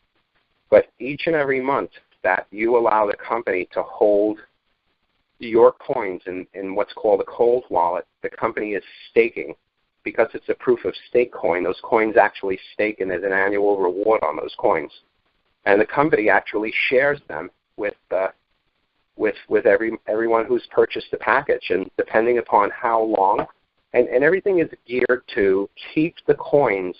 But each and every month that you allow the company to hold your coins in what's called a cold wallet, the company is staking, because it's a proof of stake coin. Those coins actually stake, and there's an annual reward on those coins. And the company actually shares them with everyone who's purchased the package. And depending upon how long, and everything is geared to keep the coins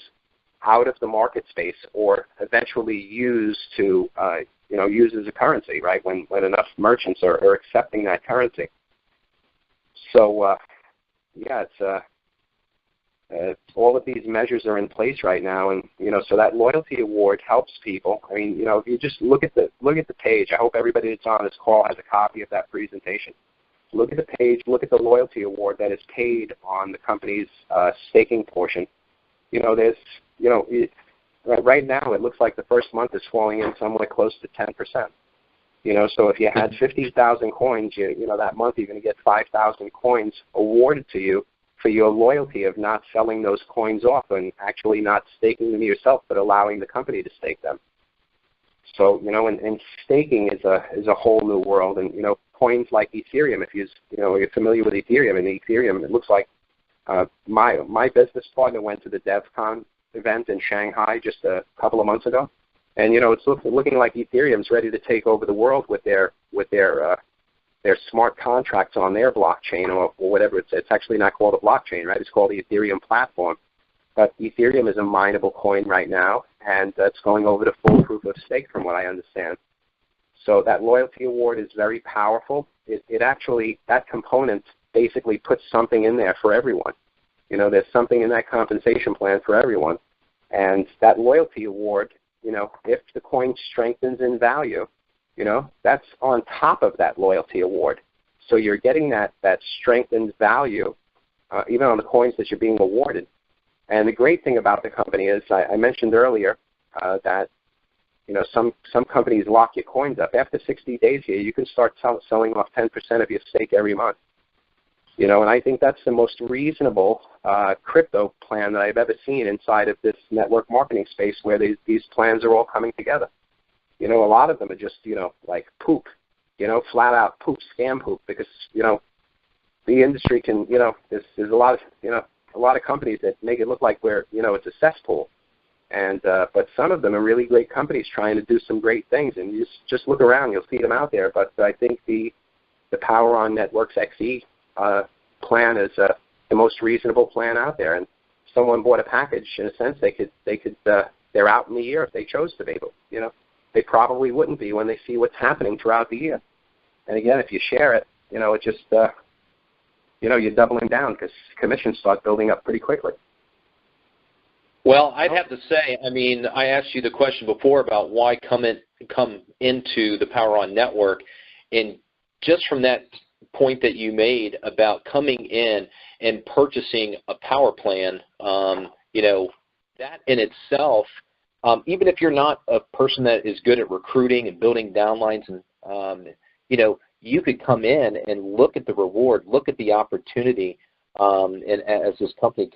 out of the market space, or eventually use to use as a currency, right? When enough merchants are accepting that currency. So it's all of these measures are in place right now, and so that loyalty award helps people. I mean, if you just look at the page. I hope everybody that's on this call has a copy of that presentation. Look at the page. Look at the loyalty award that is paid on the company's staking portion. Right now it looks like the first month is falling in somewhere close to 10%. So if you had 50,000 coins, that month you're going to get 5,000 coins awarded to you for your loyalty of not selling those coins off and actually not staking them yourself, but allowing the company to stake them. So and staking is a whole new world, and coins like Ethereum. If you're familiar with Ethereum, and Ethereum, it looks like my business partner went to the DevCon event in Shanghai just a couple of months ago, and it's looking like Ethereum's ready to take over the world with their smart contracts on their blockchain, or whatever. It's actually not called a blockchain, right? It's called the Ethereum platform. But Ethereum is a mineable coin right now, and that's going over to full proof of stake, from what I understand. So that loyalty award is very powerful. It actually, that component basically puts something in there for everyone. There's something in that compensation plan for everyone. And that loyalty award, if the coin strengthens in value, that's on top of that loyalty award. So you're getting that strengthened value even on the coins that you're being awarded. And the great thing about the company is, I mentioned earlier that some companies lock your coins up. After 60 days here, you can start selling off 10% of your stake every month. And I think that's the most reasonable crypto plan that I've ever seen inside of this network marketing space, where these plans are all coming together. A lot of them are just, like poop, flat out poop, scam poop, because, the industry can, there's a lot of companies that make it look like it's a cesspool. And but some of them are really great companies trying to do some great things, and you just look around, you'll see them out there. But I think the Power On Networks XE plan is the most reasonable plan out there. And someone bought a package, in a sense, they're out in the year if they chose to be. But, they probably wouldn't be when they see what's happening throughout the year. And again, if you share it, it just, you're doubling down because commissions start building up pretty quickly. Well, I'd have to say, I asked you the question before about why come into the Power On network, and just from that point that you made about coming in and purchasing a power plan, that in itself, even if you're not a person that is good at recruiting and building downlines, and you could come in and look at the reward, look at the opportunity, and as this company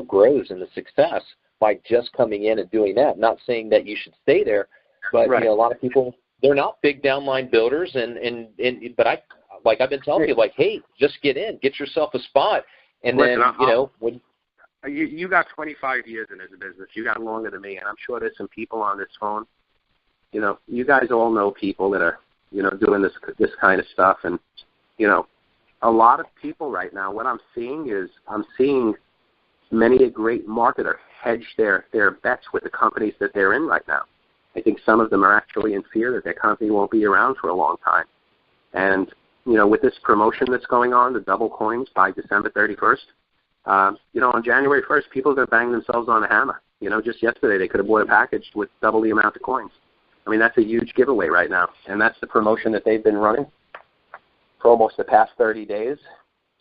grows and the success by just coming in and doing that. Not saying that you should stay there, but right. A lot of people, they're not big downline builders, but I've been telling people, hey, just get in, get yourself a spot, and listen, then when. You got 25 years in this business. You got longer than me, and I'm sure there's some people on this phone. You guys all know people that are, doing this kind of stuff, and a lot of people right now. What I'm seeing many a great marketer hedge their bets with the companies that they're in right now. I think some of them are actually in fear that their company won't be around for a long time, and with this promotion that's going on, the double coins by December 31st. On January 1st, people are going to bang themselves on the hammer. Just yesterday they could have bought a package with double the amount of coins. That's a huge giveaway right now, and that's the promotion that they've been running for almost the past 30 days,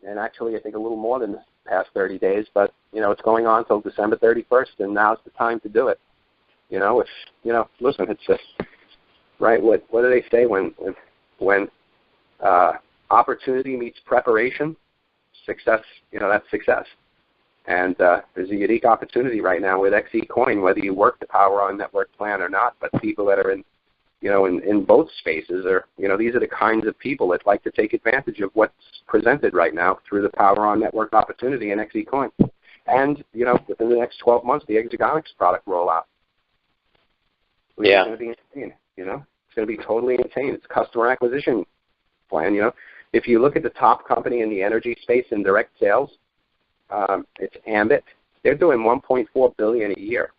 and actually I think a little more than the past 30 days, but, it's going on until December 31st, and now's the time to do it. Listen, it's just, right, what do they say when opportunity meets preparation? Success, that's success. And there's a unique opportunity right now with XeCoin, whether you work the Power On network plan or not, but people that are in both spaces are, these are the kinds of people that like to take advantage of what's presented right now through the Power On network opportunity in XeCoin. And, within the next 12 months, the Exegonics product rollout. Yeah. It's going to be insane, It's going to be totally insane. It's a customer acquisition plan, If you look at the top company in the energy space in direct sales, it's Ambit. They're doing $1.4 billion a year.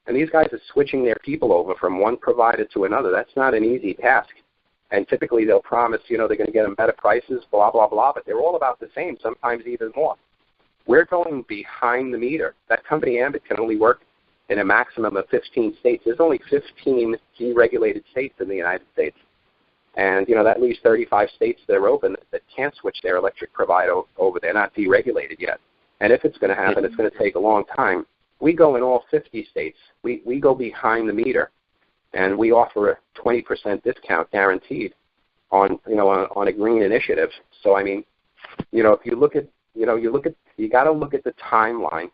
And these guys are switching their people over from one provider to another. That's not an easy task. And typically they'll promise, they're going to get them better prices, blah, blah, blah, but they're all about the same, sometimes even more. We're going behind the meter. That company, Ambit, can only work in a maximum of 15 states. There's only 15 deregulated states in the United States. And, that leaves 35 states that are open that can't switch their electric provider over. They're not deregulated yet. And if it's going to happen, it's going to take a long time. We go in all 50 states. We go behind the meter, and we offer a 20% discount guaranteed on a green initiative. So, if you look at, you got to look at the timeline.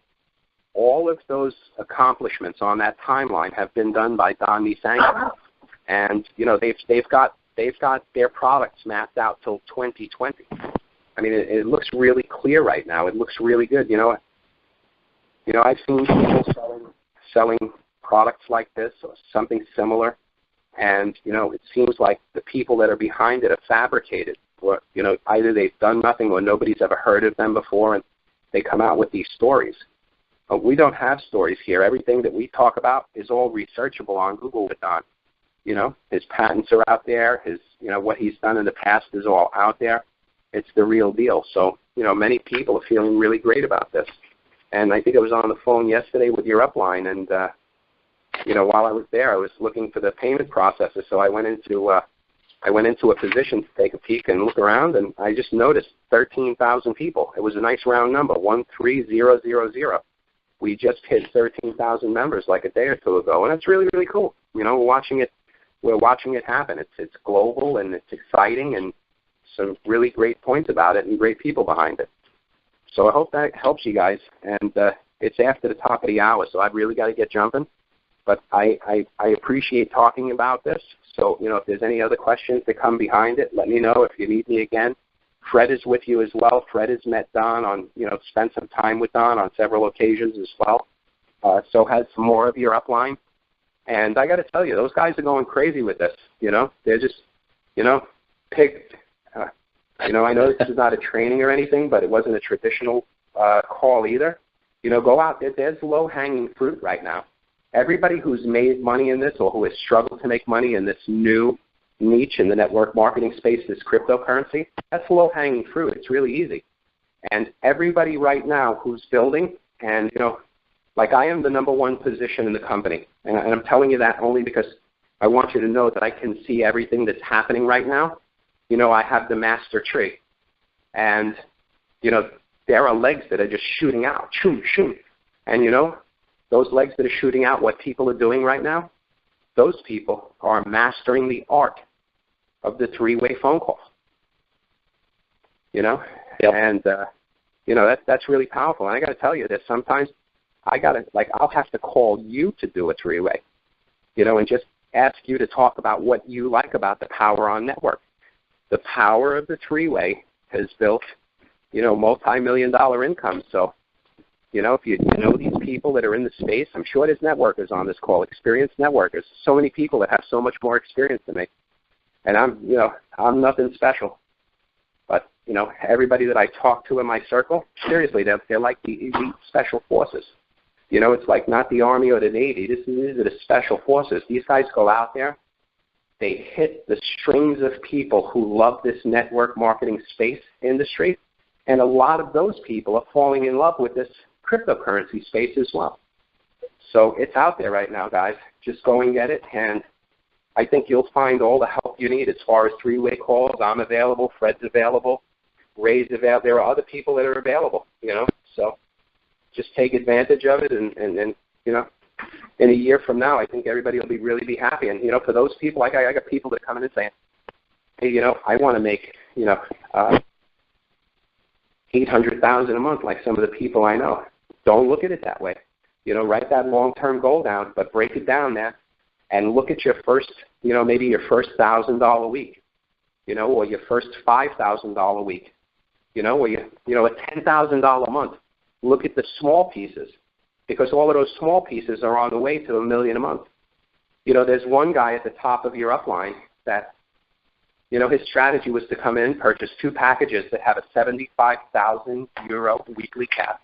All of those accomplishments on that timeline have been done by Don Nisango. And, they've got their products mapped out till 2020. It looks really clear right now. It looks really good. I've seen people selling products like this or something similar, and it seems like the people that are behind it are fabricated. Or either they've done nothing or nobody's ever heard of them before, and they come out with these stories. But we don't have stories here. Everything that we talk about is all researchable on Google with Don. His patents are out there. His, what he's done in the past is all out there. It's the real deal. So, many people are feeling really great about this. And I think I was on the phone yesterday with your upline, and, while I was there, I was looking for the payment processor. So I went into a position to take a peek and look around, and I just noticed 13,000 people. It was a nice round number, 13000. We just hit 13,000 members like a day or two ago, and it's really, really cool. We're watching it happen. It's global, and it's exciting, and some really great points about it and great people behind it. So I hope that helps you guys. And it's after the top of the hour, so I've really got to get jumping. But I appreciate talking about this. So, if there's any other questions that come behind it, let me know. If you need me again, Fred is with you as well. Fred has met Don on, spent some time with Don on several occasions as well. So has some more of your upline. And I got to tell you, those guys are going crazy with this. They're just, You know, I know this is not a training or anything, but it wasn't a traditional call either. You know, go out there. There's low-hanging fruit right now. Everybody who's made money in this or who has struggled to make money in this new niche in the network marketing space, this cryptocurrency, that's low-hanging fruit. It's really easy. And everybody right now who's building, and, you know, like I am the #1 position in the company. And I'm telling you that only because I want you to know that I can see everything that's happening right now. You know, I have the master tree. And, you know, there are legs that are just shooting out, shoot. And, you know, those legs that are shooting out, what people are doing right now, those people are mastering the art of the three-way phone call. You know? Yep. And, you know, that's really powerful. And I got to tell you that sometimes I'll have to call you to do a three-way, you know, and just ask you to talk about what you like about the Power On network. The power of the three-way has built, you know, multi-million-dollar income. So, you know, if you know these people that are in the space, I'm sure there's networkers on this call, experienced networkers. So many people that have so much more experience than me. And I'm nothing special. But, you know, everybody that I talk to in my circle, seriously, they're like the elite special forces. You know, it's like not the Army or the Navy. These are the special forces. These guys go out there. They hit the strings of people who love this network marketing space industry, and a lot of those people are falling in love with this cryptocurrency space as well. So it's out there right now, guys. Just go and get it, and I think you'll find all the help you need as far as three-way calls. I'm available. Fred's available. Ray's available. There are other people that are available, you know. So just take advantage of it, and you know, in a year from now, I think everybody will really be happy. And, you know, for those people, I got people that come in and say, hey, you know, I want to make, you know, $800,000 a month like some of the people I know. Don't look at it that way. You know, write that long-term goal down, but break it down there and look at your first, you know, maybe your first $1,000 week, you know, or your first $5,000 week, you know, or you know, a $10,000 month. Look at the small pieces, because all of those small pieces are on the way to $1 million a month. You know, there's one guy at the top of your upline that, you know, his strategy was to come in, purchase 2 packages that have a €75,000 weekly cap.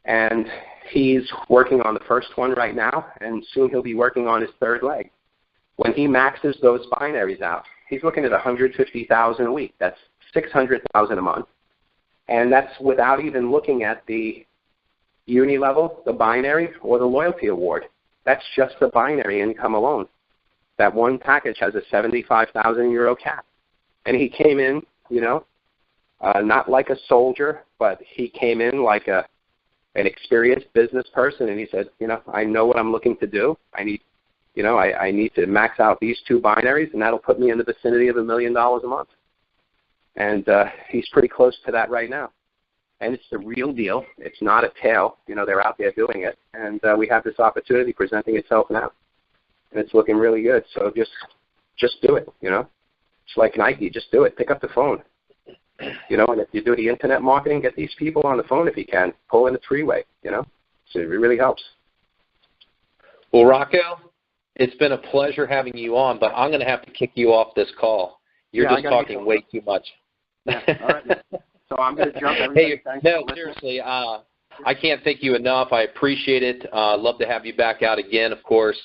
And he's working on the first one right now, and soon he'll be working on his third leg. When he maxes those binaries out, he's looking at $150,000 a week. That's $600,000 a month. And that's without even looking at the uni level, the binary, or the loyalty award. That's just the binary income alone. That one package has a €75,000 cap. And he came in, you know, not like a soldier, but he came in like an experienced business person, and he said, you know, I know what I'm looking to do. I need to max out these 2 binaries, and that'll put me in the vicinity of $1 million a month. And he's pretty close to that right now. And it's the real deal. It's not a tale. You know, they're out there doing it. And we have this opportunity presenting itself now. And it's looking really good. So just do it, you know. It's like Nike. Just do it. Pick up the phone. You know, and if you do the internet marketing, get these people on the phone if you can. Pull in a three-way, you know. So it really helps. Well, Rocco, it's been a pleasure having you on, but I'm going to have to kick you off this call. You're just talking way too much. Yeah. All right. So I'm going to jump. Everybody, no, seriously, I can't thank you enough. I appreciate it. Love to have you back out again, of course.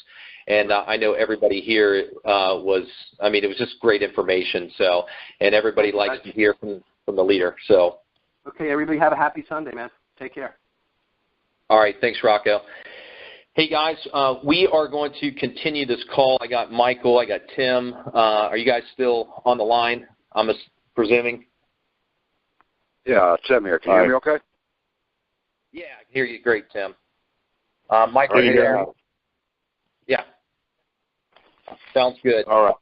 And I know everybody here it was just great information. So, and everybody likes to hear from the leader. So. Okay, everybody have a happy Sunday, man. Take care. All right. Thanks, Rocco. Hey, guys, we are going to continue this call. I got Michael. I got Tim. Are you guys still on the line, I'm presuming? Yeah, Tim here. Can you hear me okay? Yeah, I can hear you great, Tim. Michael, are you there? Yeah. Sounds good. All right.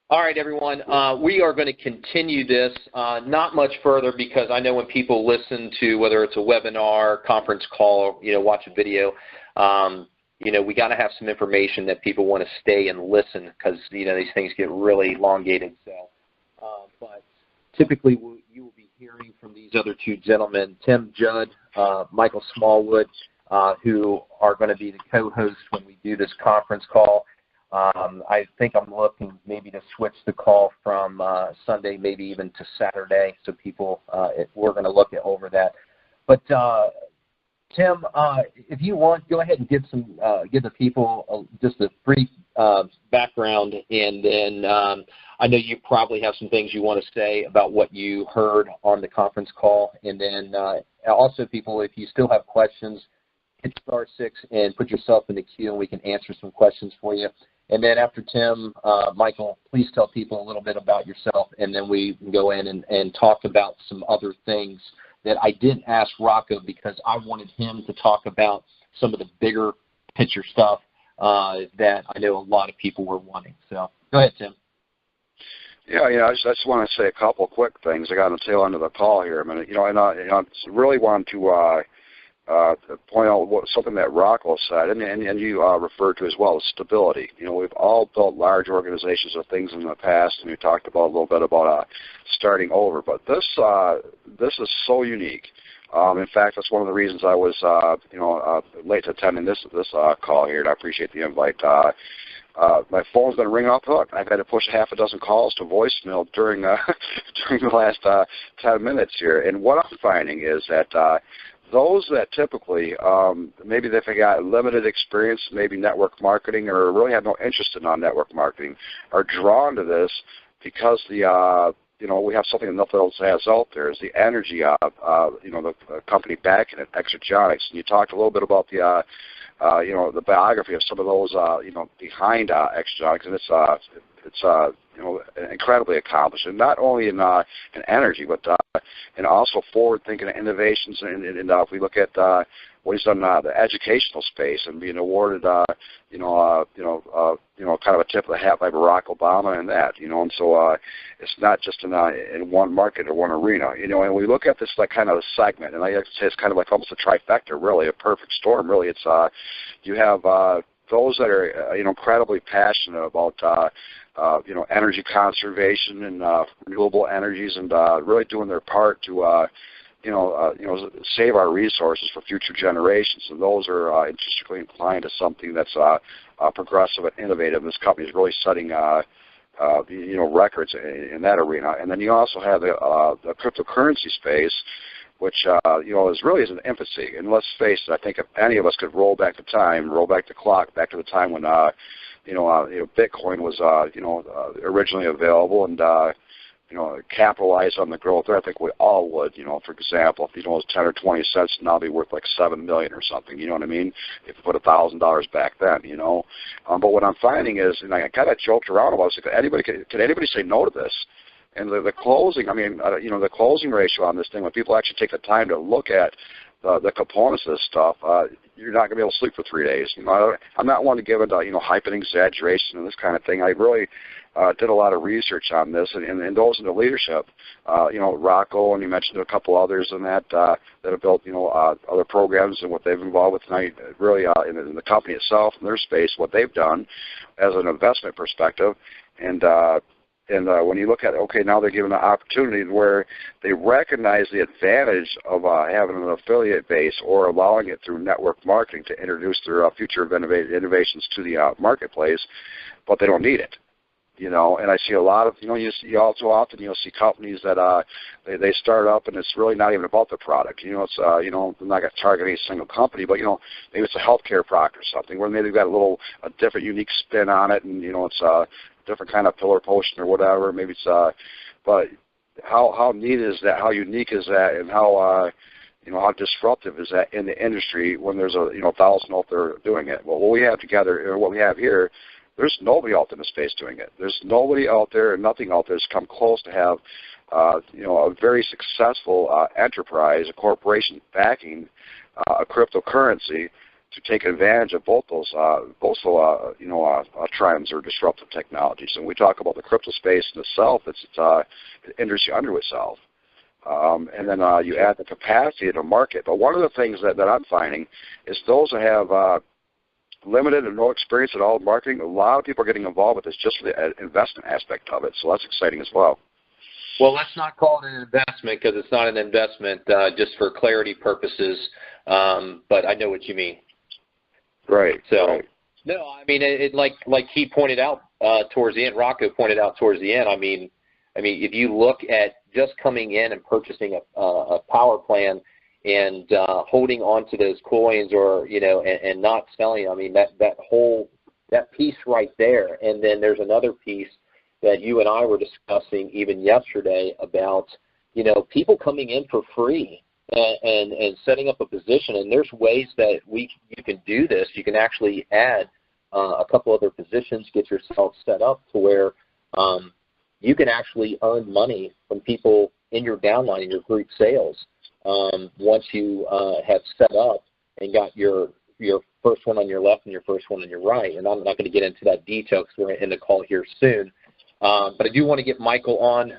All right, everyone. We are going to continue this, not much further, because I know when people listen to whether it's a webinar, conference call, you know, watch a video, you know, we got to have some information that people want to stay and listen, because, you know, these things get really elongated. So, but typically you will be hearing from these other 2 gentlemen, Tim Judd, Michael Smallwood, who are going to be the co-hosts when we do this conference call. I think I'm looking maybe to switch the call from Sunday, maybe even to Saturday, so people, we're going to look at over that. But Tim, if you want, go ahead and give the people just a brief background, and then I know you probably have some things you want to say about what you heard on the conference call, and then also, people, if you still have questions, hit *6 and put yourself in the queue, and we can answer some questions for you. And then after Tim, Michael, please tell people a little bit about yourself, and then we can go in and talk about some other things that I didn't ask Rocco because I wanted him to talk about some of the bigger picture stuff that I know a lot of people were wanting. So go ahead, Tim. Yeah, I just want to say a couple of quick things. I got on the tail end of the call here a minute. I really want to point out something that Rocco said, and you referred to as well, as stability. We've all built large organizations or things in the past, and we talked about a little bit about starting over. But this is so unique. In fact, that's one of the reasons I was late to attending this call here, and I appreciate the invite. My phone's been ringing off the hook. I've had to push half a dozen calls to voicemail during the last 10 minutes here. And what I'm finding is that those that typically, maybe they've got limited experience, maybe network marketing, or really have no interest in non-network marketing, are drawn to this because we have something that nothing else has out there, is the energy the company backing it, Exergonics. And you talked a little bit about the biography of some of those, behind Exergonics, and it's incredibly accomplished, and not only in energy, but and also forward-thinking innovations. And if we look at what he's done in the educational space and being awarded, kind of a tip of the hat by Barack Obama and that, and so it's not just in one market or one arena, and we look at this like kind of a segment, and I like to say it's kind of like almost a trifecta, really, a perfect storm, really. It's you have those that are incredibly passionate about energy conservation and renewable energies, and really doing their part to save our resources for future generations. And those are intrinsically inclined to something that's progressive and innovative. This company is really setting records in that arena. And then you also have the cryptocurrency space, which is really in infancy. And let's face it, I think if any of us could roll back the clock back to the time when Bitcoin was originally available, and capitalize on the growth there, I think we all would. For example, if it was 10 or 20 cents, now it'd be worth like $7 million or something. You know what I mean? If you put $1,000 back then, But what I'm finding is, and I kind of joked around about it, can anybody say no to this? And the closing, the closing ratio on this thing, when people actually take the time to look at the components of this stuff, you're not going to be able to sleep for 3 days. I'm not one to give into hype and exaggeration and this kind of thing. I really did a lot of research on this, and those in the leadership, Rocco, and you mentioned a couple others in that have built other programs and what they've involved with tonight, really in the company itself and their space, what they've done as an investment perspective, and when you look at now they're given an opportunity where they recognize the advantage of having an affiliate base or allowing it through network marketing to introduce their future innovations to the marketplace, but they don't need it. And I see a lot of, you also often see companies that they start up and it's really not even about the product. It's they're not going to target any single company, but maybe it's a healthcare product or something where maybe they've got a different, unique spin on it, and it's a different kind of pillar potion or whatever. Maybe it's but how neat is that? How unique is that? And how how disruptive is that in the industry when there's 1,000 out there doing it? Well, what we have together, or what we have here, there's nobody out in the space doing it. There's nobody out there, and nothing out there that's come close to have, a very successful enterprise, a corporation backing a cryptocurrency to take advantage of both those trends or disruptive technologies. And we talk about the crypto space in itself. It's an industry unto itself. And then you add the capacity to market. But one of the things that I'm finding is those that have limited and no experience at all in marketing, a lot of people are getting involved with this just for the investment aspect of it. So that's exciting as well. Well, let's not call it an investment because it's not an investment, just for clarity purposes. But I know what you mean. Right. So, right. No, I mean, like he pointed out towards the end, Rocco pointed out towards the end. I mean, if you look at just coming in and purchasing a power plan and holding on to those coins, or and not selling, I mean, that piece right there. And then there's another piece that you and I were discussing even yesterday about people coming in for free and setting up a position. And there's ways that you can do this. You can actually add a couple other positions, get yourself set up to where you can actually earn money from people in your downline, in your group sales, once you have set up and got your first one on your left and your first one on your right. And I'm not going to get into that detail because we're in the call here soon. But I do want to get Michael on.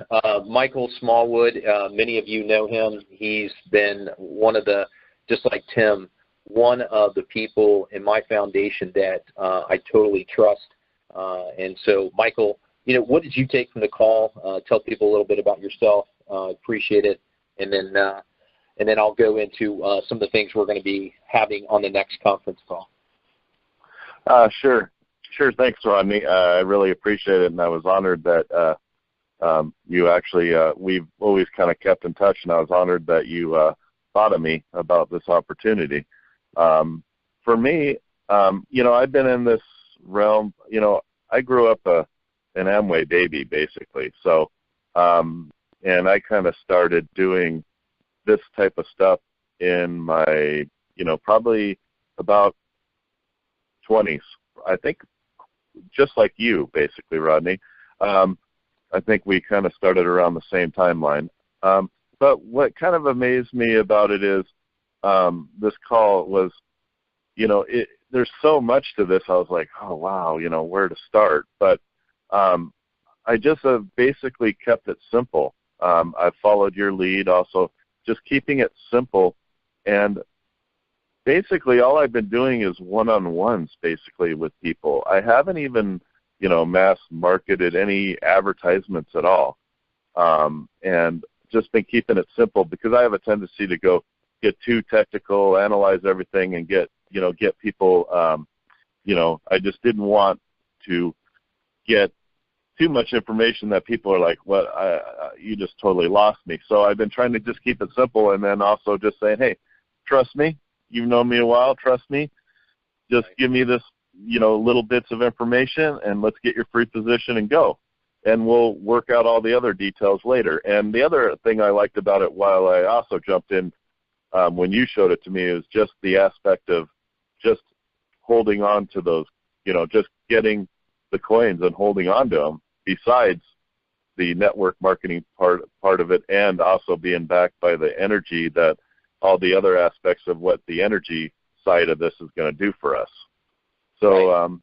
Michael Smallwood, many of you know him. He's been one of the, just like Tim, one of the people in my foundation that I totally trust. And so, Michael, what did you take from the call? Tell people a little bit about yourself. Appreciate it. And then I'll go into some of the things we're going to be having on the next conference call. Sure. Thanks, Rodney. I really appreciate it, and I was honored that you actually, we've always kind of kept in touch, and I was honored that you thought of me about this opportunity. For me, I've been in this realm. I grew up an Amway baby, basically. So, and I kind of started doing this type of stuff in my, probably about 20s. I think just like you, basically, Rodney. I think we kind of started around the same timeline. But what kind of amazed me about it is this call was, there's so much to this. I was like, oh, wow, where to start. But I just have basically kept it simple. I've followed your lead also, just keeping it simple. And basically all I've been doing is one-on-ones basically with people. I haven't even, mass marketed any advertisements at all. And just been keeping it simple because I have a tendency to get too technical, analyze everything, and get people, I just didn't want to get too much information that people are like, what, you just totally lost me. So I've been trying to just keep it simple, and then also just saying, hey, trust me. You've known me a while. Trust me. Just give me this, little bits of information, and let's get your free position and go. And we'll work out all the other details later. And the other thing I liked about it, while I also jumped in when you showed it to me, is just the aspect of just holding on to those, just getting the coins and holding on to them, besides the network marketing part of it, and also being backed by the energy that all the other aspects of what the energy side of this is going to do for us. So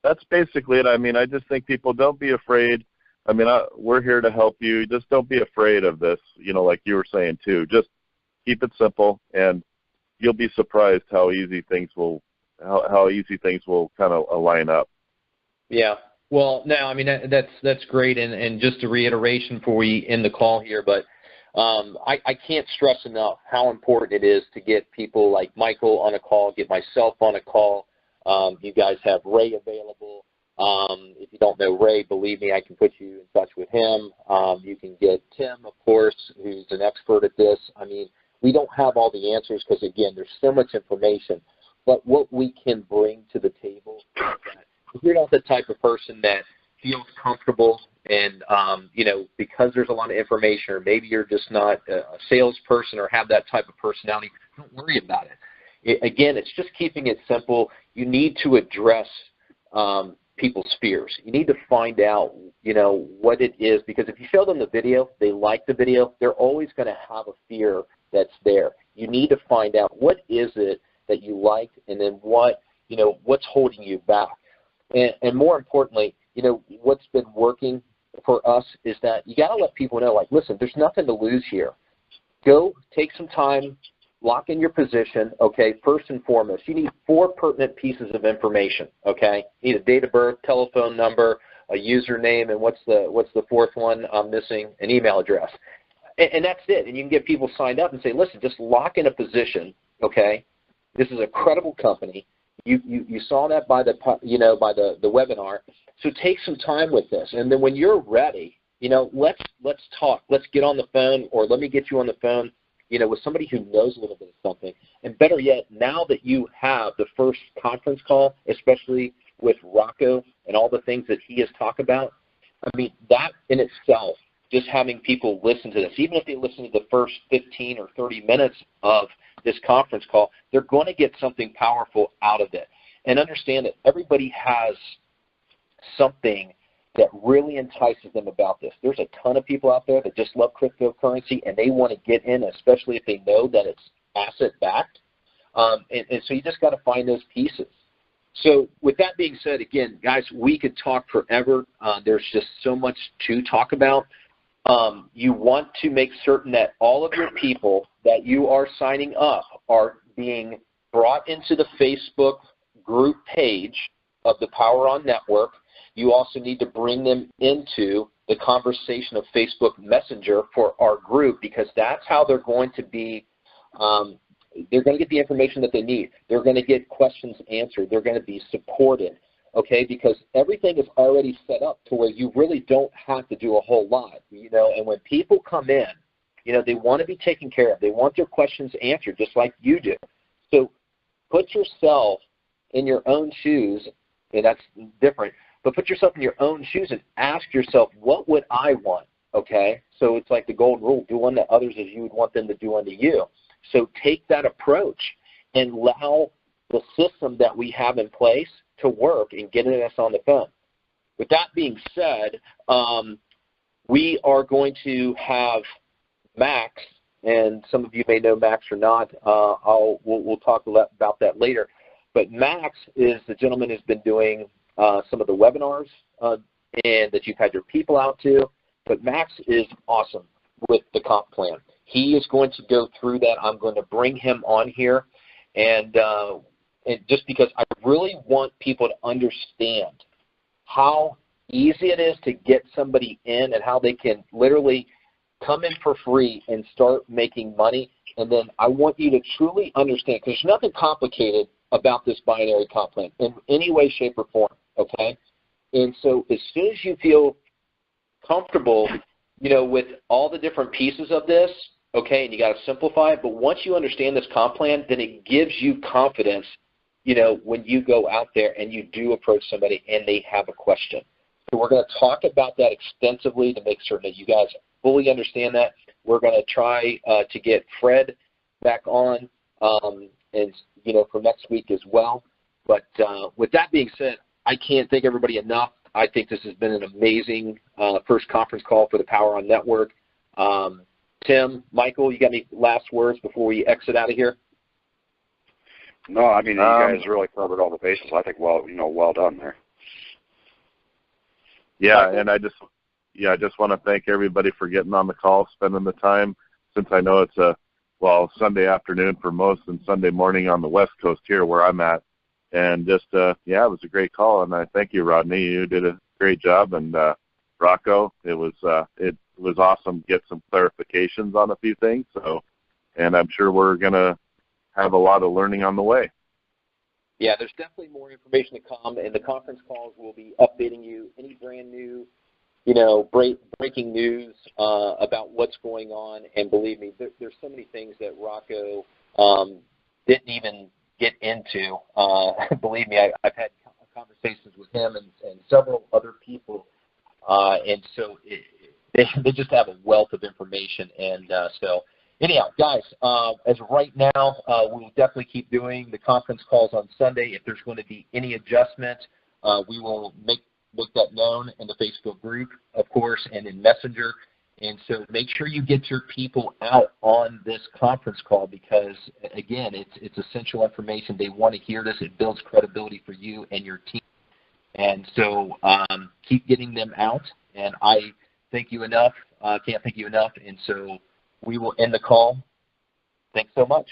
that's basically it. I mean, I just think people, don't be afraid. I mean, we're here to help you. Just don't be afraid of this, like you were saying too. Just keep it simple, and you'll be surprised how easy things will kind of align up. Yeah. Well, no, I mean, that's great. And just a reiteration before we end the call here, but I can't stress enough how important it is to get people like Michael on a call, get myself on a call. You guys have Ray available. If you don't know Ray, believe me, I can put you in touch with him. You can get Tim, of course, who's an expert at this. I mean, we don't have all the answers because, again, there's so much information. But what we can bring to the table is that if you're not the type of person that feels comfortable and, because there's a lot of information, or maybe you're just not a salesperson or have that type of personality, don't worry about it. Again, it's just keeping it simple. You need to address people's fears. You need to find out, what it is, because if you show them the video, they like the video, they're always going to have a fear that's there. You need to find out what is it that you like, and then what's holding you back. And more importantly, what's been working for us is that you got to let people know, like, listen, there's nothing to lose here. Go take some time, lock in your position, okay? First and foremost, you need 4 pertinent pieces of information, okay? You need a date of birth, telephone number, a username, and what's the fourth one I'm missing? An email address. And that's it. And you can get people signed up and say, listen, just lock in a position, okay? This is a credible company. You saw that by the by the webinar. So take some time with this, and then when you're ready, let's talk. Let's get on the phone, or let me get you on the phone, with somebody who knows a little bit of something. And better yet, now that you have the first conference call, especially with Rocco and all the things that he has talked about, I mean, that in itself, just having people listen to this, even if they listen to the first 15 or 30 minutes of this conference call, they're going to get something powerful out of it. And understand that everybody has something that really entices them about this. There's a ton of people out there that just love cryptocurrency, and they want to get in, especially if they know that it's asset-backed. And so you just got to find those pieces. So with that being said, again, guys, we could talk forever. There's just so much to talk about. You want to make certain that all of your people that you are signing up are being brought into the Facebook group page of the Power On Network. You also need to bring them into the conversation of Facebook Messenger for our group, because that's how they're going to be they're going to get the information that they need. They're going to get questions answered. They're going to be supported, okay, because everything is already set up to where you really don't have to do a whole lot, and when people come in, they want to be taken care of. They want their questions answered just like you do. So put yourself in your own shoes, and that's different, but put yourself in your own shoes and ask yourself, what would I want, okay? So it's like the golden rule, do unto others as you would want them to do unto you. So take that approach and allow the system that we have in place to work and getting us on the phone. With that being said, we are going to have Max, and some of you may know Max or not. We'll talk about that later. But Max is the gentleman who's been doing some of the webinars and that you've had your people out to. But Max is awesome with the comp plan. He is going to go through that. I'm going to bring him on here, and just because I really want people to understand how easy it is to get somebody in and how they can literally come in for free and start making money. And then I want you to truly understand, because there's nothing complicated about this binary comp plan in any way, shape, or form, okay? And so as soon as you feel comfortable, with all the different pieces of this, okay, and you got to simplify it, but once you understand this comp plan, then it gives you confidence, when you go out there and you do approach somebody and they have a question. So we're going to talk about that extensively to make certain that you guys fully understand that. We're going to try to get Fred back on, and for next week as well. But with that being said, I can't thank everybody enough. I think this has been an amazing first conference call for the Power On Network. Tim, Michael, you got any last words before we exit out of here? No, I mean, you guys really covered all the bases. I think, well done there. Yeah, and I just want to thank everybody for getting on the call, spending the time, since I know it's Sunday afternoon for most and Sunday morning on the West Coast here where I'm at. And just, it was a great call, and I thank you, Rodney. You did a great job, and Rocco, it was awesome to get some clarifications on a few things. So, and I'm sure we're going to have a lot of learning on the way. Yeah, there's definitely more information to come, and the conference calls will be updating you any brand new, breaking news about what's going on. And believe me, there's so many things that Rocco didn't even get into. Believe me, I've had conversations with him and several other people, and so they just have a wealth of information. And so anyhow, guys, as of right now, we will definitely keep doing the conference calls on Sunday. If there's going to be any adjustment, we will make that known in the Facebook group, of course, and in Messenger. And so make sure you get your people out on this conference call because, again, it's essential information. They want to hear this. It builds credibility for you and your team. And so keep getting them out. And I thank you enough. Can't thank you enough. And so we will end the call. Thanks so much.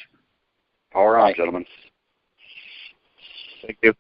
All right, gentlemen. Thank you.